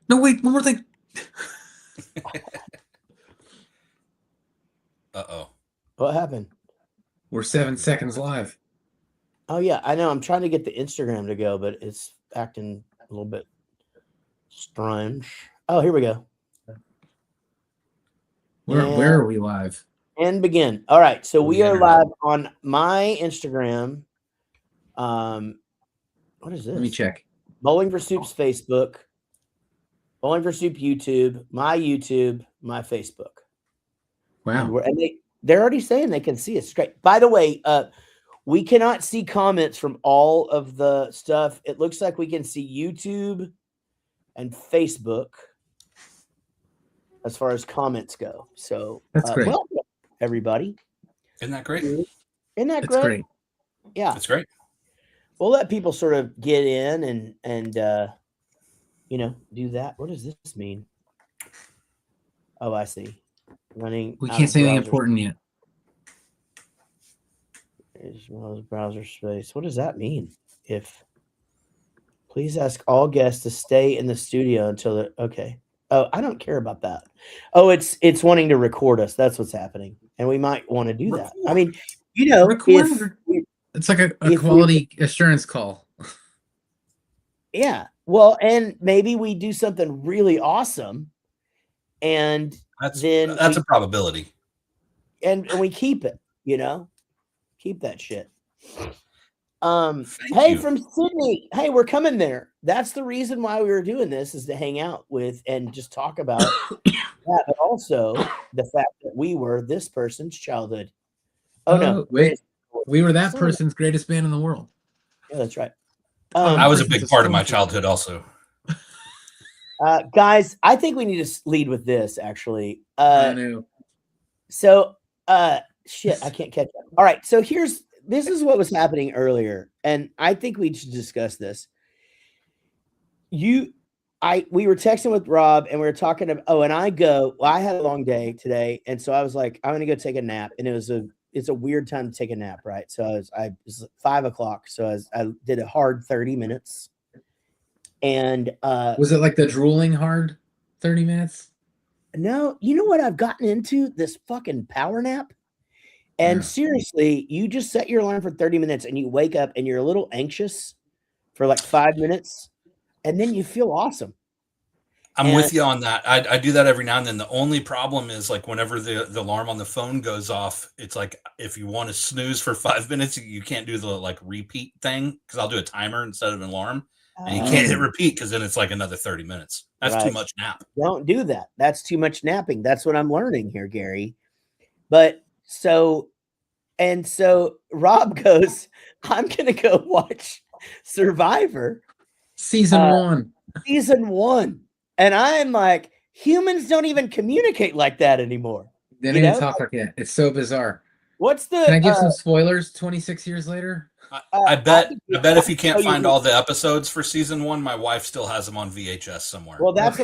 No, wait, one more thing. Uh-oh. What happened? We're 7 seconds live. Oh yeah, I know. I'm trying to get the Instagram to go, but it's acting a little bit strange. Oh, here we go. Where are we live? And begin. All right, so we are live on my Instagram. What is this? Let me check. Bowling for Soup's Facebook, Bowling for Soup YouTube, my Facebook. Wow. And they're already saying they can see us straight. By the way, we cannot see comments from all of the stuff. It looks like we can see YouTube and Facebook as far as comments go. So that's great. Welcome, everybody. Isn't that great? Isn't that That's great? Yeah. That's great. We'll let people sort of get in and do that. What does this mean? Oh, I see. Running. We can't say anything important yet. As well as browser space. What does that mean? Please ask all guests to stay in the studio until okay. Oh, I don't care about that. Oh, it's wanting to record us. That's what's happening, and we might want to do that. I mean, it's like a quality assurance call. Yeah. Well, and maybe we do something really awesome, and that's a probability. And we keep it, keep that shit. From Sydney. Hey, we're coming there. That's the reason why we were doing this, is to hang out with and just talk about that, but also the fact that we were this person's childhood. Oh no, wait. We were that person's greatest band in the world. Yeah, that's right. I was a big part of my childhood also. Guys, I think we need to lead with this, actually. I know. So, shit, I can't catch up. All right, so this is what was happening earlier, and I think we should discuss this. We were texting with Rob, and we were talking about, I had a long day today, and so I was like, I'm gonna go take a nap, and it's a weird time to take a nap, right? So it was 5 o'clock, so I did a hard 30 minutes. And was it like the drooling hard 30 minutes? No, you know what I've gotten into? This fucking power nap. And seriously, you just set your alarm for 30 minutes and you wake up and you're a little anxious for like 5 minutes, and then you feel awesome. I'm with you on that. I do that every now and then. The only problem is, like, whenever the alarm on the phone goes off, it's like, if you want to snooze for 5 minutes, you can't do the like repeat thing, because I'll do a timer instead of an alarm. And you can't hit repeat, because then it's like another 30 minutes. That's too much nap. Don't do that. That's too much napping. That's what I'm learning here, Gary. But so Rob goes, I'm going to go watch Survivor. Season 1. Season 1. And I'm like, humans don't even communicate like that anymore. They don't even talk like that. It's so bizarre. Can I give some spoilers 26 years later? I bet if you can't find all the episodes for season 1, my wife still has them on VHS somewhere. Well, that's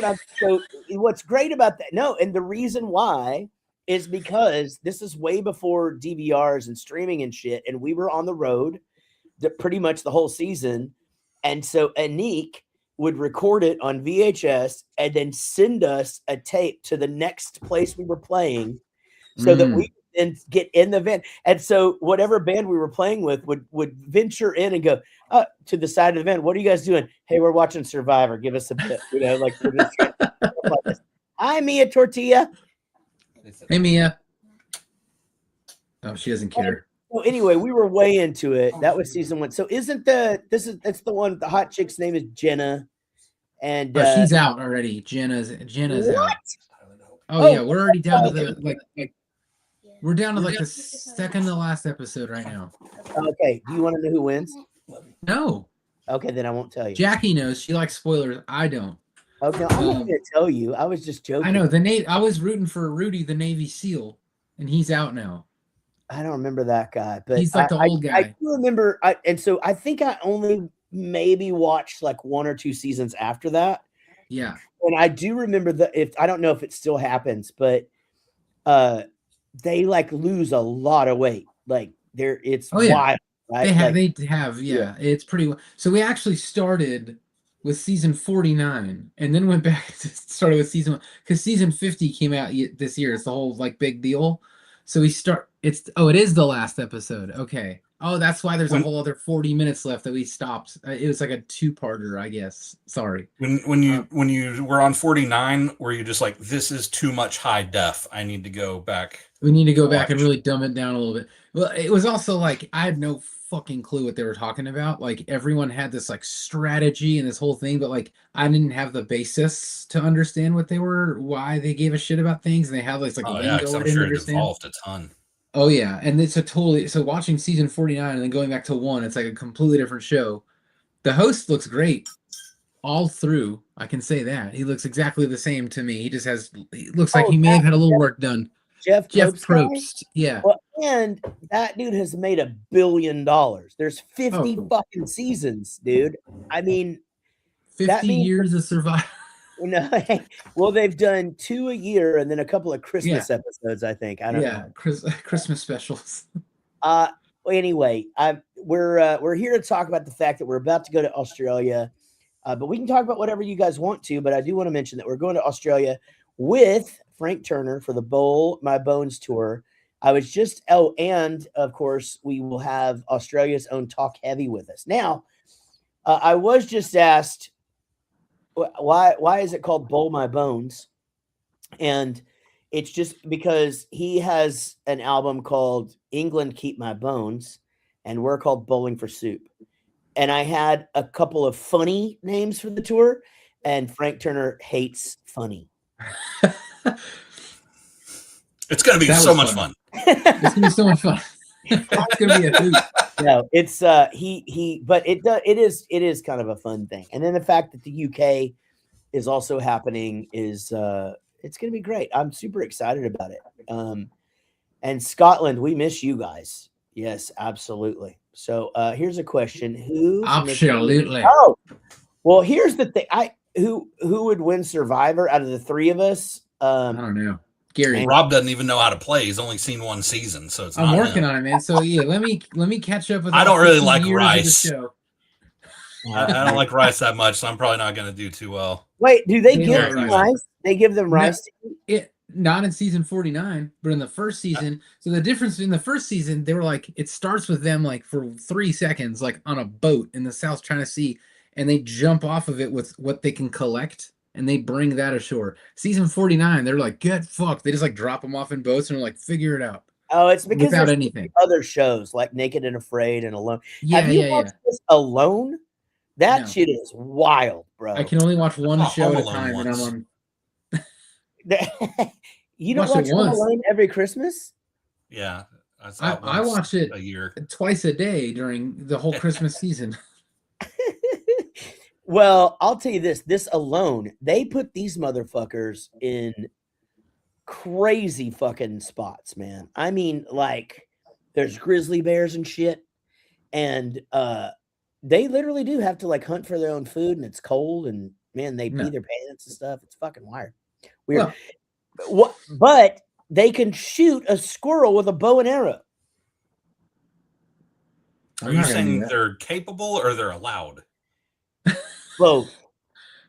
what's great about that. No, and the reason why is because this is way before DVRs and streaming and shit, and we were on the road pretty much the whole season. And so Anik would record it on VHS and then send us a tape to the next place we were playing, so that we and get in the van. And so whatever band we were playing with would venture in and go to the side of the van. What are you guys doing? Hey, we're watching Survivor. Give us a bit, like we're just like, hi, Mia Tortilla. Hey, Mia. Oh, she doesn't care. So anyway, we were way into it. That was season 1. So that's the one, the hot chick's name is Jenna. And she's out already. Jenna's what? out. Oh yeah, we're already down to the we're down to like the second to last episode right now. Okay. Do you want to know who wins? No. Okay, then I won't tell you. Jackie knows. She likes spoilers. I don't. Okay, I'm not going to tell you. I was just joking. I know I was rooting for Rudy, the Navy SEAL, and he's out now. I don't remember that guy, but he's like the old guy. I do remember. And so I think I only maybe watched like 1 or 2 seasons after that. Yeah. And I do remember I don't know if it still happens, but they like lose a lot of weight. Like it's wild, right? They have, yeah. It's pretty. So we actually started with season 49 and then went back to started with season 1 because season 50 came out this year. It's the whole like big deal. So it is the last episode. Okay. Oh, that's why there's a whole other 40 minutes left that we stopped. It was like a two-parter, I guess. Sorry. When you were on 49, were you just like, this is too much high def? I need to go back. We need to go back and really dumb it down a little bit. Well, it was also like I had no fucking clue what they were talking about. Like everyone had this like strategy and this whole thing, but like I didn't have the basis to understand why they gave a shit about things. And they have this like lingo I didn't understand. It evolved a ton. Oh yeah, and it's so watching season 49 and then going back to 1, it's like a completely different show. The host looks great all through. I can say that. He looks exactly the same to me. He looks like he may have had a little work done. Jeff Probst. Yeah. Well, and that dude has made $1 billion. There's 50 fucking seasons, dude. I mean, 50 years of survival. Well, they've done 2 a year and then a couple of Christmas episodes, I think. I don't know. Christmas specials. Well, anyway, we're here to talk about the fact that we're about to go to Australia. But we can talk about whatever you guys want to, but I do want to mention that we're going to Australia with Frank Turner for the Bowl My Bones tour. And of course, we will have Australia's own Talk Heavy with us. Now, I was just asked, why is it called Bowl My Bones? And it's just because he has an album called England Keep My Bones, and we're called Bowling for Soup. And I had a couple of funny names for the tour, and Frank Turner hates funny. It's going to be so much fun. It's going to be so much fun. It's going to be a hoot. No, it's but it is kind of a fun thing. And then the fact that the UK is also happening is it's going to be great. I'm super excited about it. And Scotland, we miss you guys. Yes, absolutely. So here's a question: Absolutely. Oh, well, here's the thing. Who would win Survivor out of the three of us? I don't know. Gary. Rob doesn't even know how to play. He's only seen one season, so it's. I'm working on it, man. So yeah, let me catch up with. I don't really like Rice. I don't like Rice that much, so I'm probably not going to do too well. Wait, do they give them rice? They give them rice. Not in season 49, but in the first season. So the difference in the first season, they were like, it starts with them like for 3 seconds, like on a boat in the South China Sea, and they jump off of it with what they can collect, and they bring that ashore. Season 49, they're like, get fucked. They just like drop them off in boats and are like, figure it out. Oh, it's because without anything. Other shows like Naked and Afraid and Alone. Yeah, have you watched this Alone? That shit is wild, bro. I can only watch one show at a time, and I'm on. You don't watch Home Alone every Christmas? Yeah, I watch it a year, twice a day during the whole Christmas season. Well, I'll tell you this Alone, they put these motherfuckers in crazy fucking spots, man. I mean, like, there's grizzly bears and shit, and they literally do have to like hunt for their own food, and it's cold, and man, they pee their pants and stuff. It's fucking weird. But they can shoot a squirrel with a bow and arrow. Are you saying they're capable or they're allowed? Both.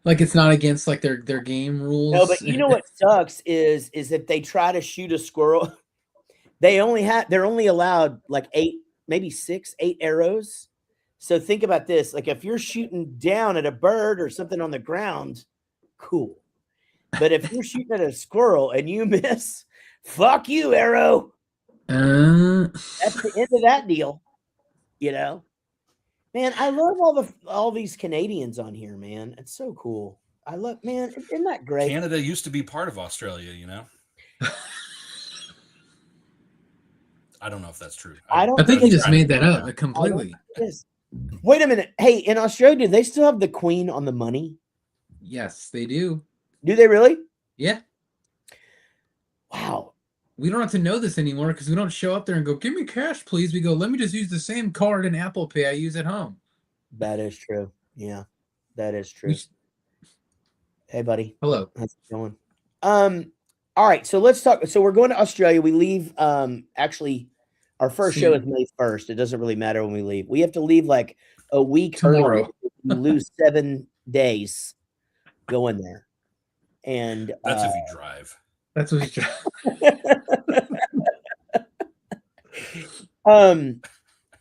Like it's not against like their game rules. No, but you know what sucks is if they try to shoot a squirrel, they're only allowed like 8, maybe 6, 8 arrows. So think about this: like if you're shooting down at a bird or something on the ground, cool. But if you're shooting at a squirrel and you miss, fuck you, arrow. That's the end of that deal. You know, man, I love all these Canadians on here, man. It's so cool. Man, isn't that great? Canada used to be part of Australia, you know. I don't know if that's true. I think he just made that up completely. Wait a minute. Hey, in Australia, do they still have the Queen on the money? Yes, they do. Do they really? Yeah. Wow. We don't have to know this anymore because we don't show up there and go, give me cash, please. We go, let me just use the same card in Apple Pay I use at home. That is true. Yeah, that is true. Hey, buddy. Hello. How's it going? All right. So let's talk. So we're going to Australia. We leave. Actually, our first show is May 1st. It doesn't really matter when we leave. We have to leave like a week tomorrow. early. We lose 7 days going there. And that's if you drive. That's what he's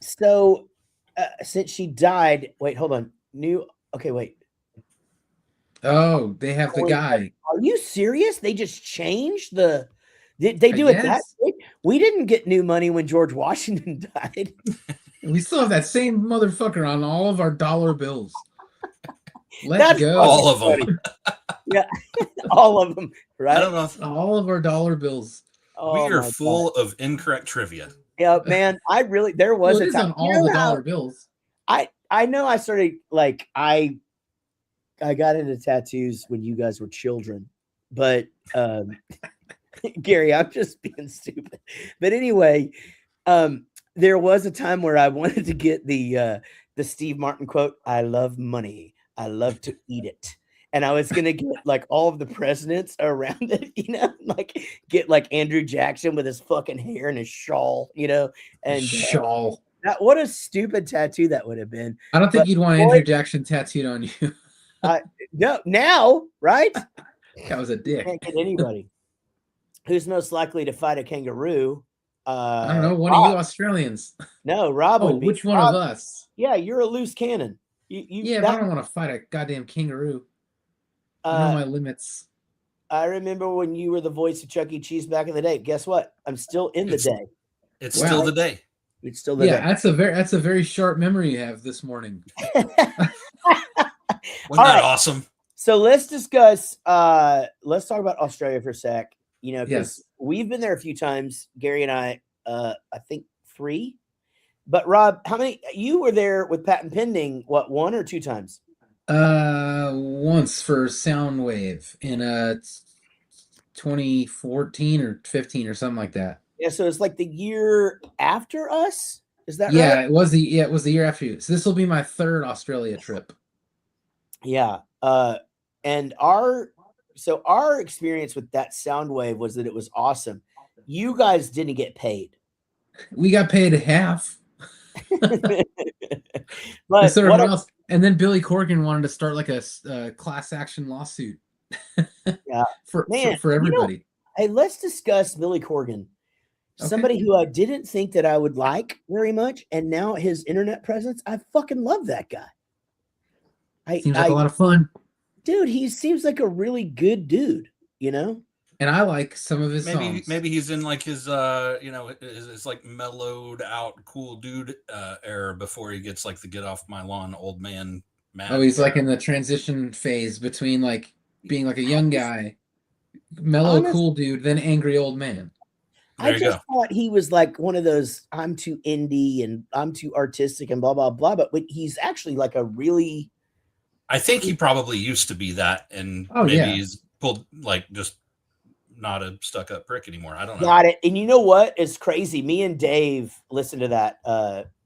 so since she died, wait, hold on. Okay, wait. Oh, they have the guy. Are you serious? They just changed the. Did they do it that way? We didn't get new money when George Washington died. We still have that same motherfucker on all of our dollar bills. Let's go. All of them. Yeah, all of them. Right. I don't know. All of our dollar bills. Oh, we are full of incorrect trivia. Yeah, man. There was a time on all the dollar bills. I know I started like I got into tattoos when you guys were children, but Gary, I'm just being stupid. But anyway, there was a time where I wanted to get the Steve Martin quote, "I love money. I love to eat it." And I was gonna get like all of the presidents around it, like get like Andrew Jackson with his fucking hair and his shawl, and shawl. What a stupid tattoo that would have been. I don't think you'd want Andrew Jackson tattooed on you. No, now, right? That was a dick. Can't get anybody. Who's most likely to fight a kangaroo? I don't know. One of you Australians. No, Rob would be. Which one of us? Yeah, you're a loose cannon. But I don't want to fight a goddamn kangaroo. I know my limits. I remember when you were the voice of Chuck E. Cheese back in the day. Guess what? I'm still in the day. It's still the day. It's still the day. That's a very sharp memory you have this morning. Wasn't that awesome? So let's discuss. Let's talk about Australia for a sec. Because we've been there a few times. Gary and I think 3. But Rob, how many? You were there with Patent Pending? What, 1 or 2 times? Once for Soundwave in 2014 or 15 or something like that. Yeah, so it's like the year after us. Is that right? Yeah, it was the year after you. So this will be my 3rd Australia trip. Yeah. And our experience with that Soundwave was that it was awesome. You guys didn't get paid. We got paid half. But else. And then Billy Corgan wanted to start like a class action lawsuit. Yeah, for everybody. Hey, let's discuss Billy Corgan. Okay. Somebody who I didn't think that I would like very much, and now his internet presence, I fucking love that guy. Seems like a lot of fun. Dude, he seems like a really good dude, And I like some of his songs. Maybe he's in like his his like mellowed out cool dude era before he gets like the get off my lawn old man mad. Oh, he's like in the transition phase between like being like a young guy, mellow cool dude, then angry old man. I just thought he was like one of those I'm too indie and I'm too artistic and blah blah blah, but he's actually like a really I think he probably used to be that, and maybe he's pulled like just not a stuck-up prick anymore. I don't know. Got it. And you know what is crazy? Me and Dave listened to that.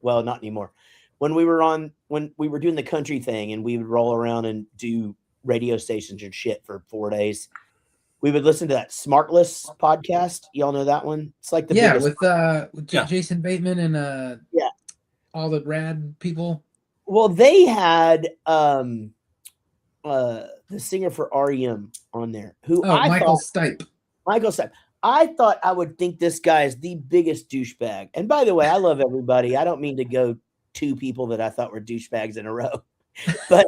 Well, not anymore. When we were doing the country thing, and we would roll around and do radio stations and shit for 4 days, we would listen to that Smartless podcast. Y'all know that one? It's like the biggest with Jason Bateman and all the rad people. Well, they had the singer for REM on there, who Michael Stipe. Michael Stipe. I thought I would think this guy is the biggest douchebag. And by the way, I love everybody. I don't mean to go 2 people that I thought were douchebags in a row, but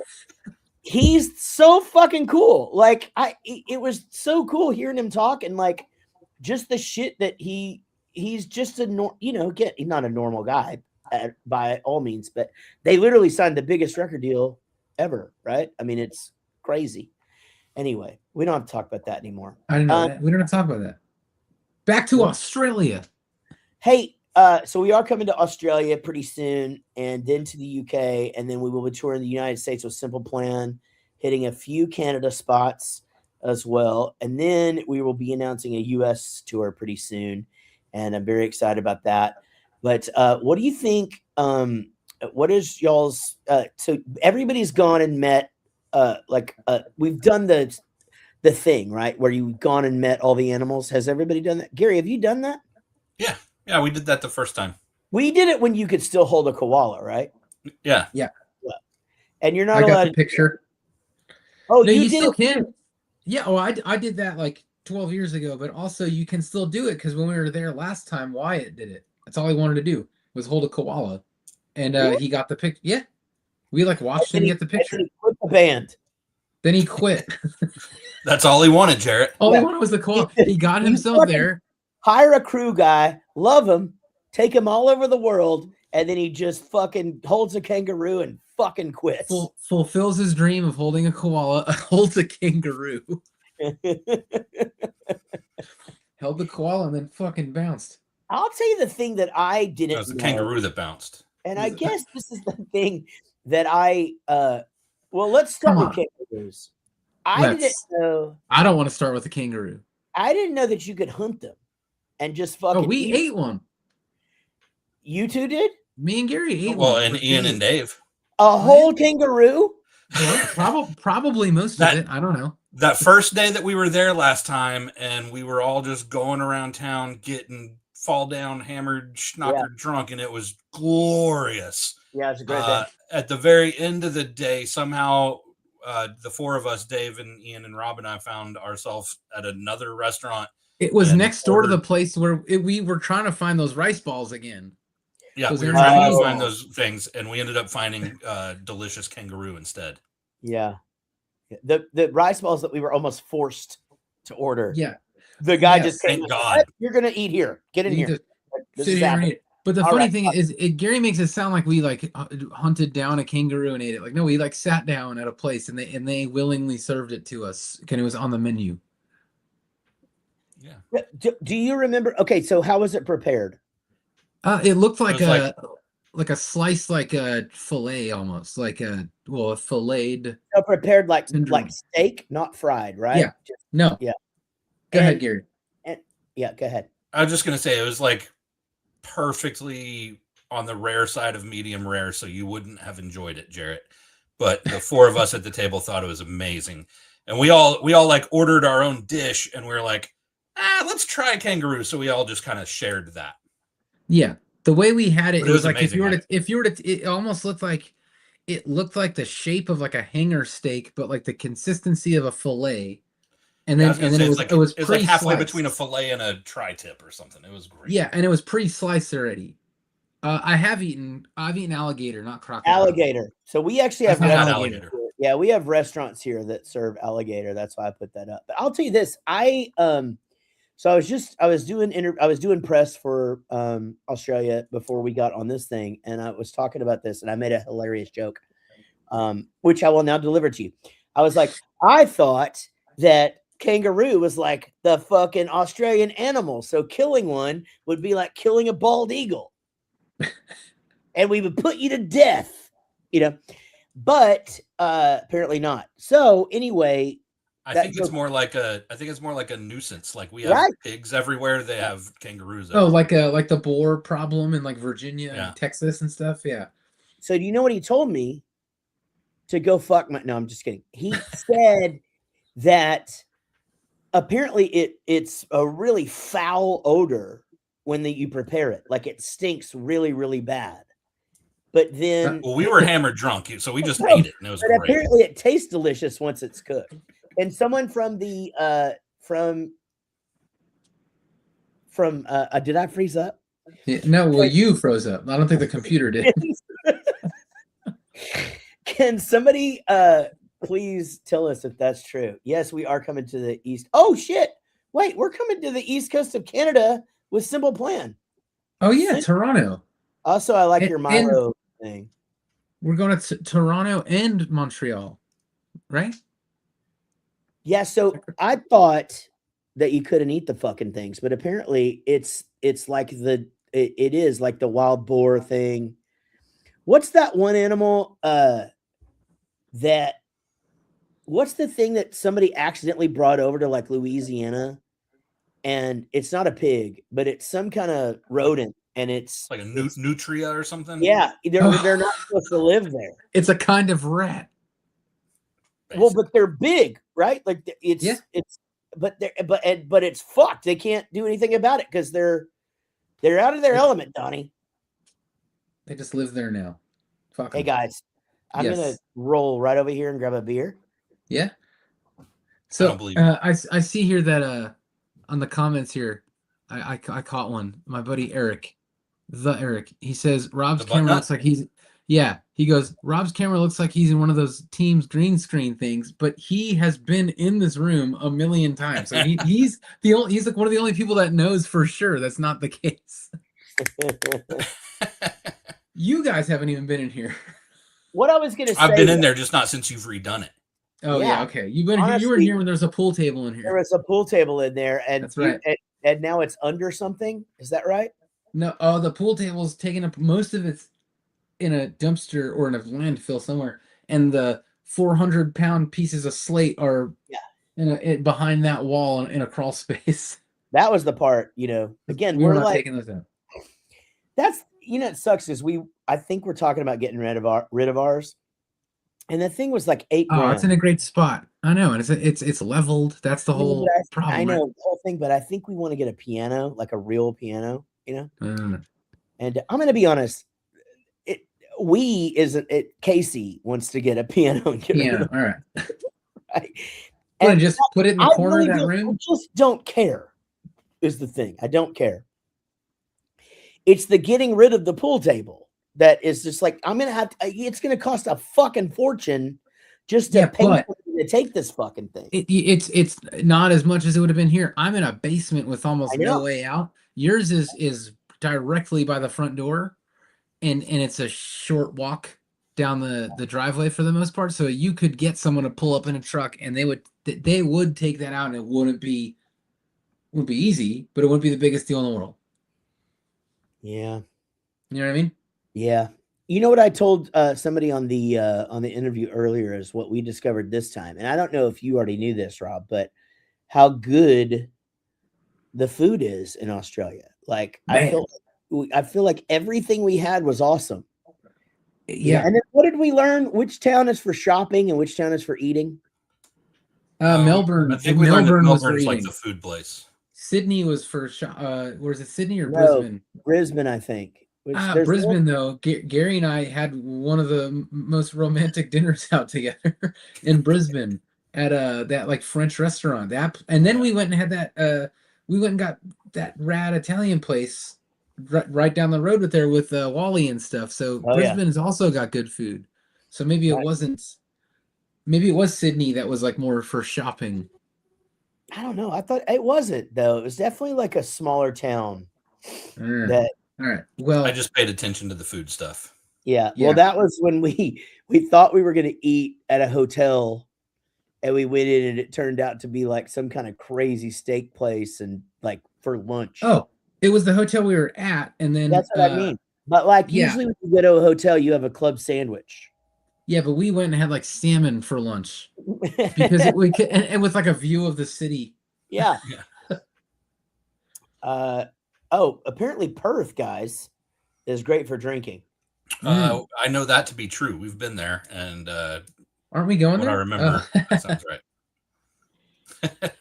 he's so fucking cool. Like it was so cool hearing him talk and like just the shit that he's just he's not a normal guy by all means, but they literally signed the biggest record deal ever, right? I mean, it's crazy. Anyway, we don't have to talk about that anymore. I didn't know that. We don't have to talk about that. Back to Australia. Hey, so we are coming to Australia pretty soon, and then to the UK, and then we will be touring the United States with Simple Plan, hitting a few Canada spots as well, and then we will be announcing a US tour pretty soon, and I'm very excited about that. But what do you think? What is y'all's? So everybody's gone and met. We've done the thing, right, where you've gone and met all the animals. Has everybody done that? Gary, have you done that? Yeah, we did that the first time. We did it when you could still hold a koala, right? Yeah. And you're not allowed to picture. Oh, No, you you did still it. can. Yeah, well, I did that like 12 years ago, but also you can still do it because when we were there last time, Wyatt did it. That's all he wanted to do was hold a koala, and Really? he got the pic. Yeah, we like watched And him he, get the and then picture. he quit the band. Then he quit. That's all he wanted, Jaret. All Yeah. he wanted was the koala. He got You himself fucking there. hire a crew guy, love him, take him all over the world, and then he just fucking holds a kangaroo and fucking quits. Fulfills his dream of holding a koala, holds a kangaroo, held the koala, and then fucking bounced. I'll tell you the thing that I That didn't was the know, kangaroo that bounced. and I guess this is the thing that I well, let's Come start with on. kangaroos. I didn't know I don't want to start with the kangaroo. I didn't know that you could hunt them and just fucking Oh, we eat. ate one. You two did? Me and Gary ate Well, one. and for Ian food. and Dave. A whole kangaroo? Probably most of it. I don't know. That first day that we were there last time, and we were all just going around town getting fall down, hammered, schnockered, drunk, and it was glorious. Yeah, it's a great day. At the very end of the day, somehow the four of us, Dave and Ian and Rob and I, found ourselves at another restaurant. It was next door to the place where we were trying to find those rice balls again. Yeah, we were trying to find those things, and we ended up finding delicious kangaroo instead. Yeah. The rice balls that we were almost forced to order. Yeah. The guy just came. Thank God. You're gonna eat here. Get in here. Sit here and eat. But the funny thing is, Gary makes it sound like we like hunted down a kangaroo and ate it. Like, no, we like sat down at a place and they willingly served it to us because it was on the menu. Yeah. Do you remember? Okay, so how was it prepared? It looked like a slice, like a fillet, almost like a filleted. So prepared like steak, not fried, right? Yeah. No. Yeah. Go ahead, Gary. Yeah, go ahead. I was just gonna say it was like perfectly on the rare side of medium rare, so you wouldn't have enjoyed it, Jaret. But the four of us at the table thought it was amazing, and we all like ordered our own dish, and we were like, let's try kangaroo. So we all just kind of shared that. Yeah, the way we had it, it was like if you were to, it almost looked like the shape of like a hanger steak, but like the consistency of a fillet. And then it was like halfway between a fillet and a tri-tip or something. It was great. Yeah, and it was pre-sliced already. I've eaten alligator, not crocodile. Alligator. So we actually have alligator. Yeah, we have restaurants here that serve alligator. That's why I put that up. But I'll tell you this, so I was doing press for Australia before we got on this thing, and I was talking about this, and I made a hilarious joke, which I will now deliver to you. I was like, I thought that kangaroo was like the fucking Australian animal, so killing one would be like killing a bald eagle, and we would put you to death, but apparently not. So anyway, I think it's more like a nuisance. Like we have pigs everywhere, they have kangaroos everywhere. Like the boar problem in like Virginia and Texas and stuff. Yeah. So do you know what he told me? To go fuck my. No, I'm just kidding. He said that apparently it's a really foul odor when you prepare it. Like it stinks really, really bad. But then we were hammered drunk, so we just ate it, and it was great. Apparently it tastes delicious once it's cooked. And someone from the did I freeze up? No, well, you froze up. I don't think the computer did. Can somebody please tell us if that's true? Yes, we are coming to the east. Oh shit! Wait, we're coming to the east coast of Canada with Simple Plan. Oh yeah, Toronto. Also, I like your Milo thing. We're going to Toronto and Montreal, right? Yeah. So I thought that you couldn't eat the fucking things, but apparently it's like it is like the wild boar thing. What's that one animal? What's the thing that somebody accidentally brought over to like Louisiana? And it's not a pig, but it's some kind of rodent, and it's like a nutria or something. Yeah, they're not supposed to live there. It's a kind of rat. Basically. Well, but they're big, right? Like but it's fucked. They can't do anything about it because they're out of their element, Donnie. They just live there now. Hey guys, I'm gonna roll right over here and grab a beer. Yeah. I don't believe you. I see here that on the comments here, I caught one. My buddy Eric, he says Rob's The butt camera nut? looks like he goes, Rob's camera looks like he's in one of those Teams green screen things, but he has been in this room a million times. So he's like one of the only people that knows for sure that's not the case. You guys haven't even been in here. What I was gonna say, I've been in there, just not since you've redone it. Oh yeah, okay. You were honestly, here when there's a pool table in here. there was a pool table in there, and That's right. And now it's under something. Is that right? No, the pool table's taking up most of it's in a dumpster or in a landfill somewhere, and the 400-pound pieces of slate are behind that wall in a crawl space. That was the part, again, we're not like taking those out. That's it sucks is I think we're talking about getting rid of ours. And the thing was like $8 grand. It's in a great spot. I know, and it's leveled. That's the whole problem. I know the whole thing, but I think we want to get a piano, like a real piano, And I'm gonna be honest, Casey wants to get a piano and get rid of all right. Right. And just put it in the corner of that room. I just don't care, is the thing. I don't care. It's the getting rid of the pool table that is just like, it's going to cost a fucking fortune just to pay to take this fucking thing. It's not as much as it would have been here. I'm in a basement with almost no way out. Yours is directly by the front door, and it's a short walk down the driveway for the most part. So you could get someone to pull up in a truck, and they would take that out, and it wouldn't be easy, but it wouldn't be the biggest deal in the world. Yeah. You know what I mean? Yeah. You know what I told somebody on the interview earlier is what we discovered this time. And I don't know if you already knew this, Rob, but how good the food is in Australia. Like, I feel like everything we had was awesome. Yeah. And then what did we learn? Which town is for shopping and which town is for eating? Melbourne. I think we learned that Melbourne's like eating. the food place. Sydney was for was it Sydney or Brisbane? Brisbane, I think. Brisbane, though. Gary and I had one of the most romantic dinners out together in Brisbane at that like French restaurant. And then we went and had that. We went and got that rad Italian place right down the road with Wally and stuff. So Brisbane has also got good food. So maybe it wasn't. Maybe it was Sydney that was like more for shopping. I don't know. I thought it wasn't though. It was definitely like a smaller town. All right. Well, I just paid attention to the food stuff. Yeah. Well, that was when we thought we were going to eat at a hotel, and we went in, and it turned out to be like some kind of crazy steak place, and like for lunch. Oh, it was the hotel we were at, and then that's what I mean. But like usually when you go to a hotel, you have a club sandwich. Yeah, but we went and had like salmon for lunch because we could, and with like a view of the city. Yeah. Apparently Perth, guys, is great for drinking. I know that to be true. We've been there, and aren't we going there? I remember. That sounds right.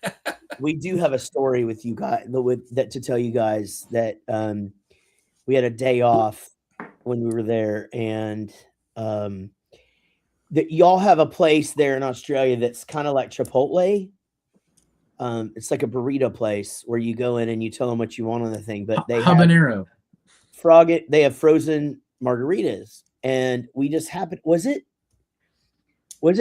We do have a story with you guys to tell you guys that we had a day off when we were there, and that y'all have a place there in Australia that's kind of like Chipotle. It's like a burrito place where you go in and you tell them what you want on the thing, but they habanero they have frozen margaritas, and we just happened. Was it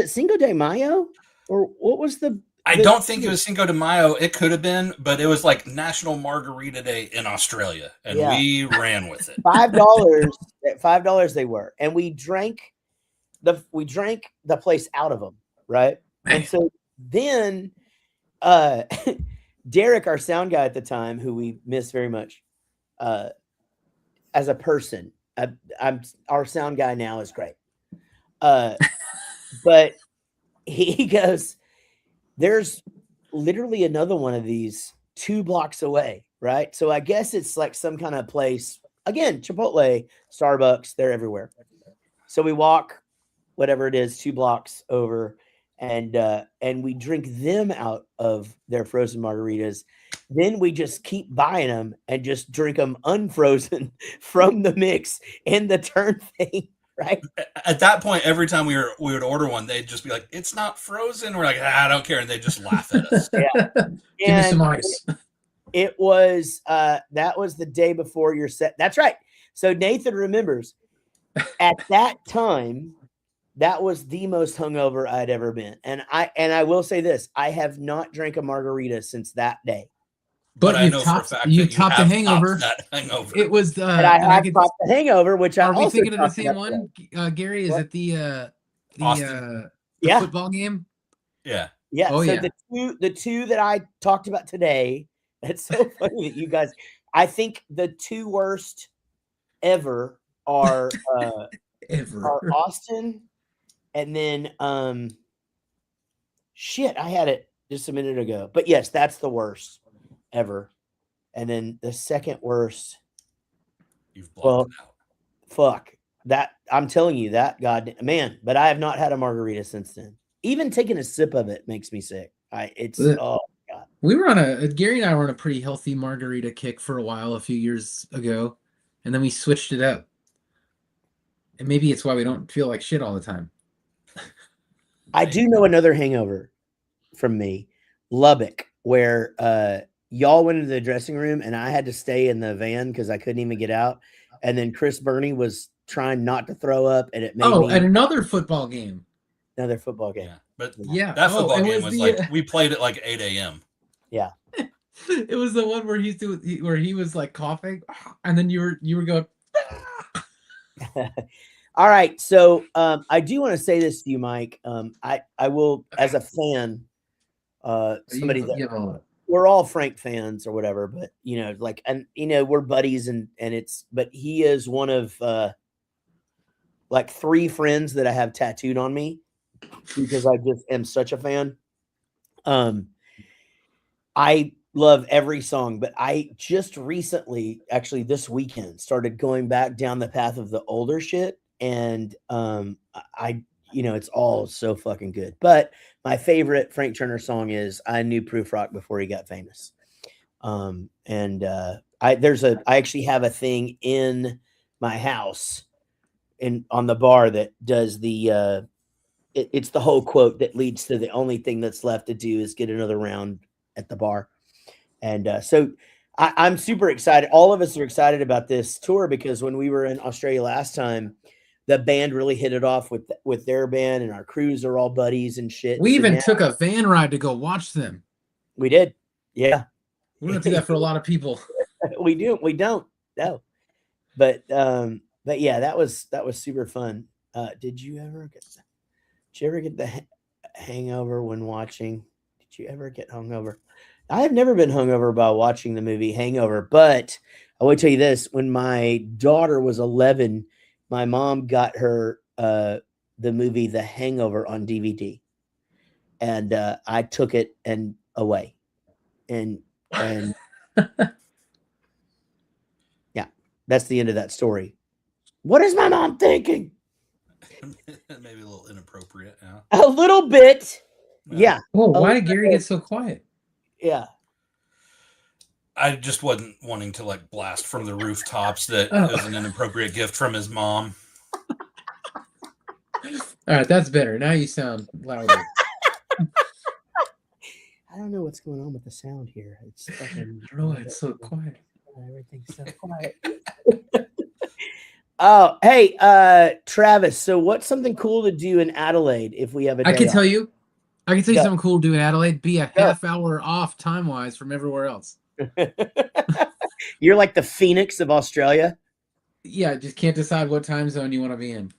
Cinco de Mayo, or what was I don't think it was Cinco de Mayo. It could have been, but it was like National Margarita Day in Australia, and we ran with it. $5. $5 they were, and we drank the place out of them, right? And so then Derek, our sound guy at the time, who we miss very much, as a person, our sound guy now is great. But he goes, there's literally another one of these 2 blocks away, right? So I guess it's like some kind of place, again, Chipotle, Starbucks, they're everywhere. So we walk, whatever it is, 2 blocks over, and we drink them out of their frozen margaritas. Then we just keep buying them and just drink them unfrozen from the mix in the turn thing. right? At that point, every time we would order one, they'd just be like, "It's not frozen." We're like, "I don't care," and they just laugh at us. Yeah. Give me some ice. It was that was the day before your set. That's right. So Nathan remembers at that time, that was the most hungover I'd ever been. And I will say this, I have not drank a margarita since that day. But I you've know topped, for a fact you that you topped the have hangover. That hangover. It was And I have topped the hangover, which I are we also thinking of the talked same about one? Gary, is What? it the Austin? Yeah. football game? Yeah. Yeah. Oh, so yeah. the two that I talked about today, it's so funny that you guys, I think the two worst ever are Ever. Austin and then shit, I had it just a minute ago. But yes, that's the worst ever. And then the second worst, You've blocked it out. fuck. That I'm telling you that, god man, but I have not had a margarita since then. Even taking a sip of it makes me sick. Oh god. We were on Gary and I were on a pretty healthy margarita kick for a while a few years ago, and then we switched it up. And maybe it's why we don't feel like shit all the time. I do know another hangover from me, Lubbock, where y'all went into the dressing room and I had to stay in the van because I couldn't even get out. And then Chris Burney was trying not to throw up, and it made me and another football game. Another football game. Yeah. But yeah, that football game was like we played at like 8 a.m. Yeah. It was the one where where he was like coughing, and then you were going. All right, so I do want to say this to you, Mike. I will, as a fan, somebody that we're all Frank fans or whatever, but like, and we're buddies, and but he is one of like 3 friends that I have tattooed on me because I just am such a fan. I love every song, but I just recently, actually this weekend, started going back down the path of the older shit. And it's all so fucking good. But my favorite Frank Turner song is I Knew Proof Rock Before He Got Famous. I actually have a thing in my house on the bar that does the it's the whole quote that leads to the only thing that's left to do is get another round at the bar. And so I'm super excited. All of us are excited about this tour because when we were in Australia last time, the band really hit it off with their band, and our crews are all buddies and shit. We even took a van ride to go watch them. We did. Yeah. We don't do that for a lot of people. We don't. No. But yeah, that was super fun. Did you ever get the hangover when watching? Did you ever get hungover? I have never been hungover by watching the movie Hangover, but I will tell you this: when my daughter was 11, my mom got her the movie The Hangover on DVD, and I took it and away, and yeah, that's the end of that story. What is my mom thinking? Maybe a little inappropriate. Yeah. A little bit. Yeah. Oh, why did Gary get so quiet? Yeah. I just wasn't wanting to like blast from the rooftops that it was an inappropriate gift from his mom. All right, that's better. Now you sound louder. I don't know what's going on with the sound here. It's fucking, I don't know why it's so quiet. Everything's so quiet. Oh, hey, Travis. So what's something cool to do in Adelaide if we have a day I can off? tell you something cool to do in Adelaide. Be a half hour off time-wise from everywhere else. You're like the Phoenix of Australia. Yeah, just can't decide what time zone you want to be in.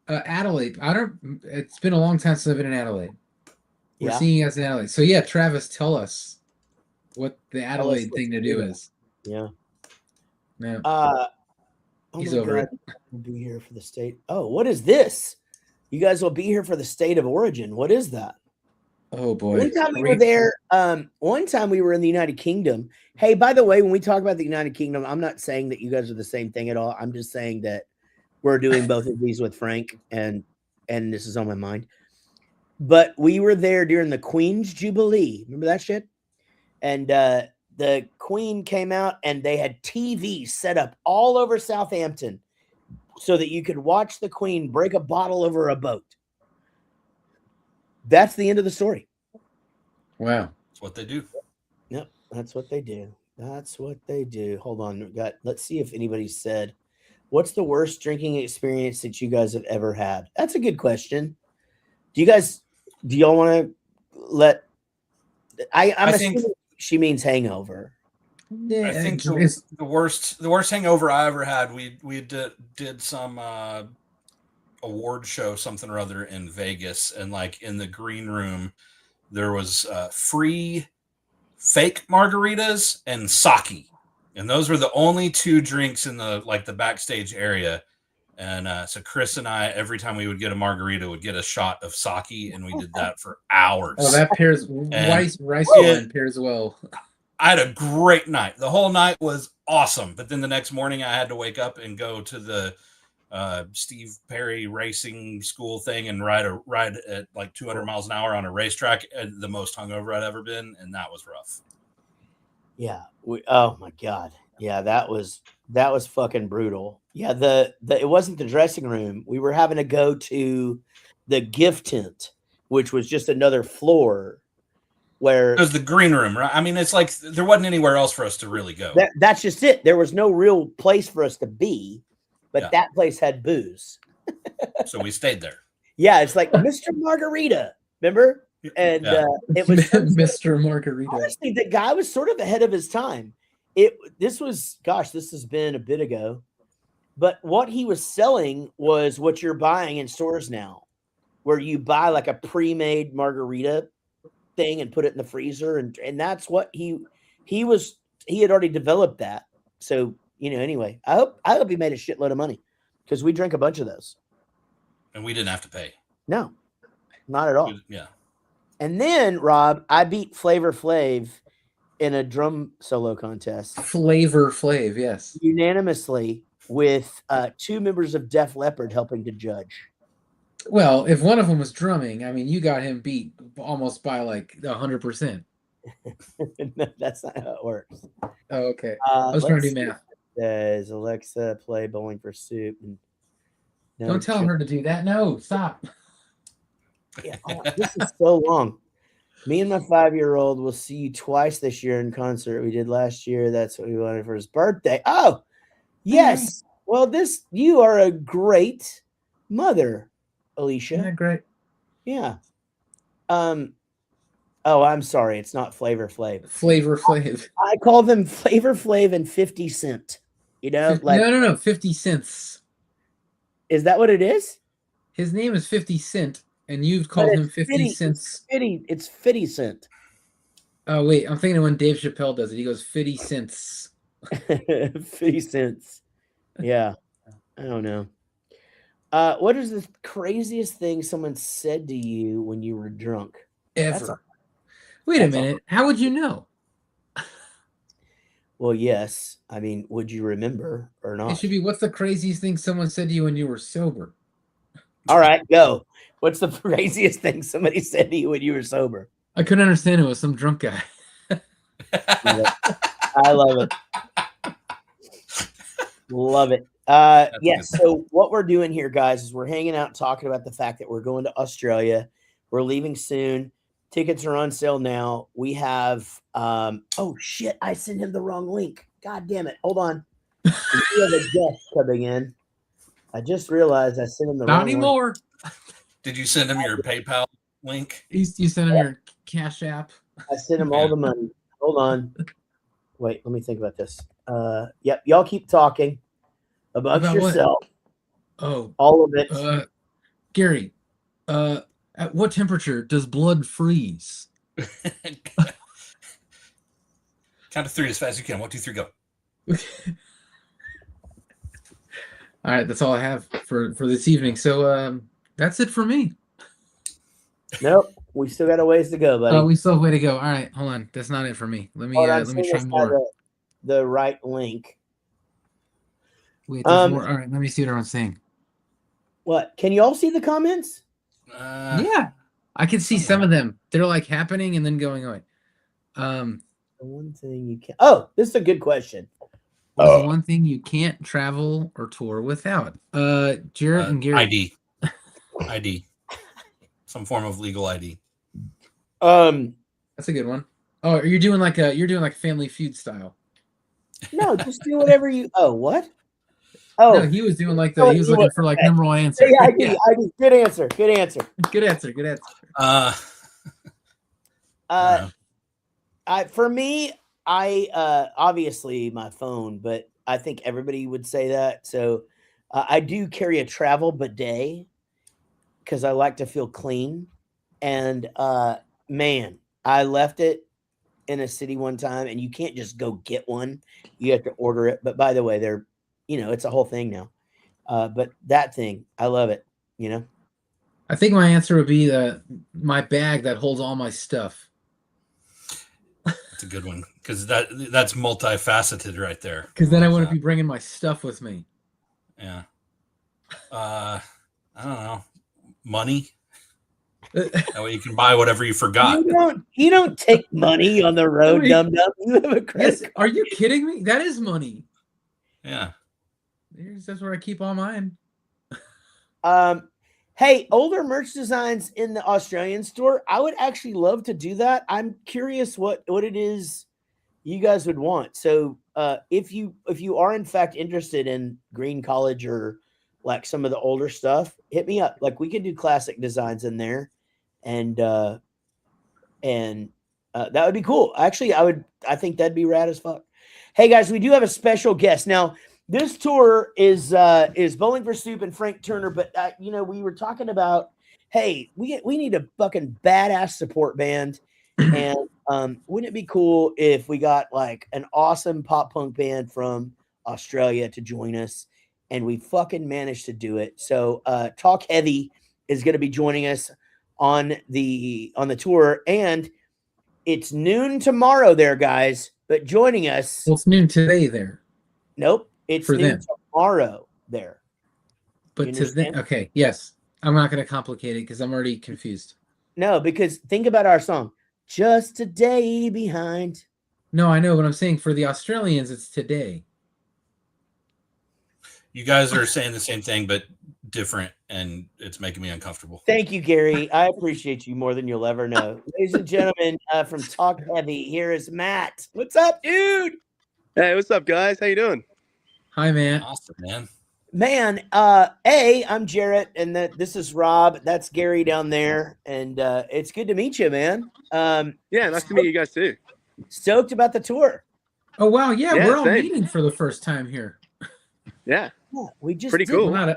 Adelaide. It's been a long time since I've been in Adelaide. We're seeing you guys in Adelaide. So yeah, Travis, tell us what the Adelaide thing to do is. Yeah. Yeah. He's over it. We'll be here for the state. Oh, what is this? You guys will be here for the state of origin. What is that? Oh boy. One time we were there. One time we were in the United Kingdom. Hey, by the way, when we talk about the United Kingdom, I'm not saying that you guys are the same thing at all. I'm just saying that we're doing both of these with Frank, and this is on my mind. But we were there during the Queen's Jubilee. Remember that shit? And the Queen came out, and they had TVs set up all over Southampton, so that you could watch the Queen break a bottle over a boat. That's the end of the story. Wow. That's what they do. Yep, that's what they do. That's what they do. Hold on. Let's see if anybody said, what's the worst drinking experience that you guys have ever had? That's a good question. Do y'all want to let I'm assuming she means hangover. Yeah, I think the worst hangover I ever had, we did some award show, something or other in Vegas, and like in the green room there was free fake margaritas and sake, and those were the only two drinks in the backstage area. And so Chris and I, every time we would get a margarita, would get a shot of sake, and we did that for hours. Oh, that pairs rice wine pairs well. I had a great night. The whole night was awesome. But then the next morning I had to wake up and go to the Steve Perry racing school thing and ride at like 200 miles an hour on a racetrack, the most hungover I'd ever been. And that was rough. Yeah. Oh my God. Yeah. That was fucking brutal. Yeah. It wasn't the dressing room. We were having to go to the gift tent, which was just another floor where it was the green room, right? I mean, it's like there wasn't anywhere else for us to really go. That's just it. There was no real place for us to be, but that place had booze. So we stayed there. Yeah, it's like Mr. Margarita, remember? And it was Mr. Margarita. Honestly, the guy was sort of ahead of his time. This has been a bit ago, but what he was selling was what you're buying in stores now, where you buy like a pre-made margarita thing and put it in the freezer, and that's what he had already developed that. So anyway, I hope he made a shitload of money, because we drank a bunch of those and we didn't have to pay. No, not at all. Yeah. And then Rob, I beat Flavor Flav in a drum solo contest. Flavor Flav, yes, unanimously, with 2 members of Def Leppard helping to judge. Well, if one of them was drumming, I mean, you got him beat almost by like 100%. No, that's not how it works. Oh, okay. I was trying to do math. Does Alexa play Bowling for Soup? Don't tell her to do that. No, stop. Yeah, this is so long. Me and my 5-year-old will see you twice this year in concert. We did last year. That's what we wanted for his birthday. Oh, yes. Well, you are a great mother, Alicia. Isn't that great? Yeah. Oh, I'm sorry. It's not Flavor Flav. Flavor Flav. I call them Flavor Flav and 50 Cent. No, 50 cents. Is that what it is? His name is 50 Cent, and you've called him 50 cents. It's 50 Cent. Oh, wait. I'm thinking of when Dave Chappelle does it. He goes 50 cents. 50 cents. Yeah. I don't know. What is the craziest thing someone said to you when you were drunk? Ever. Wait a minute. How would you know? Well, yes. I mean, would you remember or not? It should be, what's the craziest thing someone said to you when you were sober? All right, go. What's the craziest thing somebody said to you when you were sober? I couldn't understand it. It was some drunk guy. I love it. Love it. Yes. So what we're doing here, guys, is we're hanging out talking about the fact that we're going to Australia. We're leaving soon. Tickets are on sale now. We have oh shit, I sent him the wrong link. God damn it. Hold on. We have a guest coming in. I just realized I sent him the wrong anymore. Link. Did you send him your PayPal link? You sent him your Cash App. I sent him all the money. Hold on. Wait, let me think about this. Yep, y'all keep talking about yourself. What? Oh, all of it. Gary, at what temperature does blood freeze? Count to 3 as fast as you can. 1, 2, 3, go. All right, that's all I have for this evening. So that's it for me. Nope, we still got a ways to go, buddy. Oh, we still have a way to go. All right, hold on. That's not it for me. Let me try more. The right link. Wait, there's more. All right, let me see what everyone's saying. What? Can you all see the comments? Yeah, I can see some of them. They're like happening and then going away. The one thing you can. Oh, this is a good question. What's the one thing you can't travel or tour without? Jaret and Gary. ID. Some form of legal ID. That's a good one. Oh, are you doing like Family Feud style? No, just do whatever you. Oh, what? Oh, no, he was doing like he was looking for like number one answer. Yeah, I do. Good answer. Good answer. Good answer. Good answer. For me, obviously my phone, but I think everybody would say that. So I do carry a travel bidet because I like to feel clean. And man, I left it in a city one time, and you can't just go get one. You have to order it. But by the way, they're, it's a whole thing now. But that thing, I love it. I think my answer would be my bag that holds all my stuff. That's a good one, because that's multifaceted right there. Because then I wouldn't be bringing my stuff with me. Yeah. I don't know. Money. That way you can buy whatever you forgot. You don't take money on the road, dum dum. You have a credit card. Are you kidding me? That is money. Yeah. That's where I keep all mine. Hey, older merch designs in the Australian store. I would actually love to do that. I'm curious what it is you guys would want. So if you are in fact interested in Green College or like some of the older stuff, hit me up. Like, we could do classic designs in there, and that would be cool. Actually, I think that'd be rad as fuck. Hey guys, we do have a special guest now. This tour is Bowling for Soup and Frank Turner, but we were talking about, hey, we need a fucking badass support band, and wouldn't it be cool if we got like an awesome pop punk band from Australia to join us? And we fucking managed to do it. So Talk Heavy is going to be joining us on the tour, and it's noon tomorrow there, guys. But joining us, well, it's noon today there. Nope. It's for noon them tomorrow there. But to them, okay, yes. I'm not going to complicate it because I'm already confused. No, because think about our song, Just a Day Behind. No, I know what I'm saying. For the Australians, it's today. You guys are saying the same thing, but different, and it's making me uncomfortable. Thank you, Gary. I appreciate you more than you'll ever know. Ladies and gentlemen, from Talk Heavy, here is Matt. What's up, dude? Hey, what's up, guys? How you doing? Hi, man. Awesome, man. Man, I'm Jaret, and this is Rob. That's Gary down there, and it's good to meet you, man. Yeah, nice to meet you guys too. Stoked about the tour. Oh wow, yeah, we're all meeting for the first time here. Yeah, we just pretty cool. Well,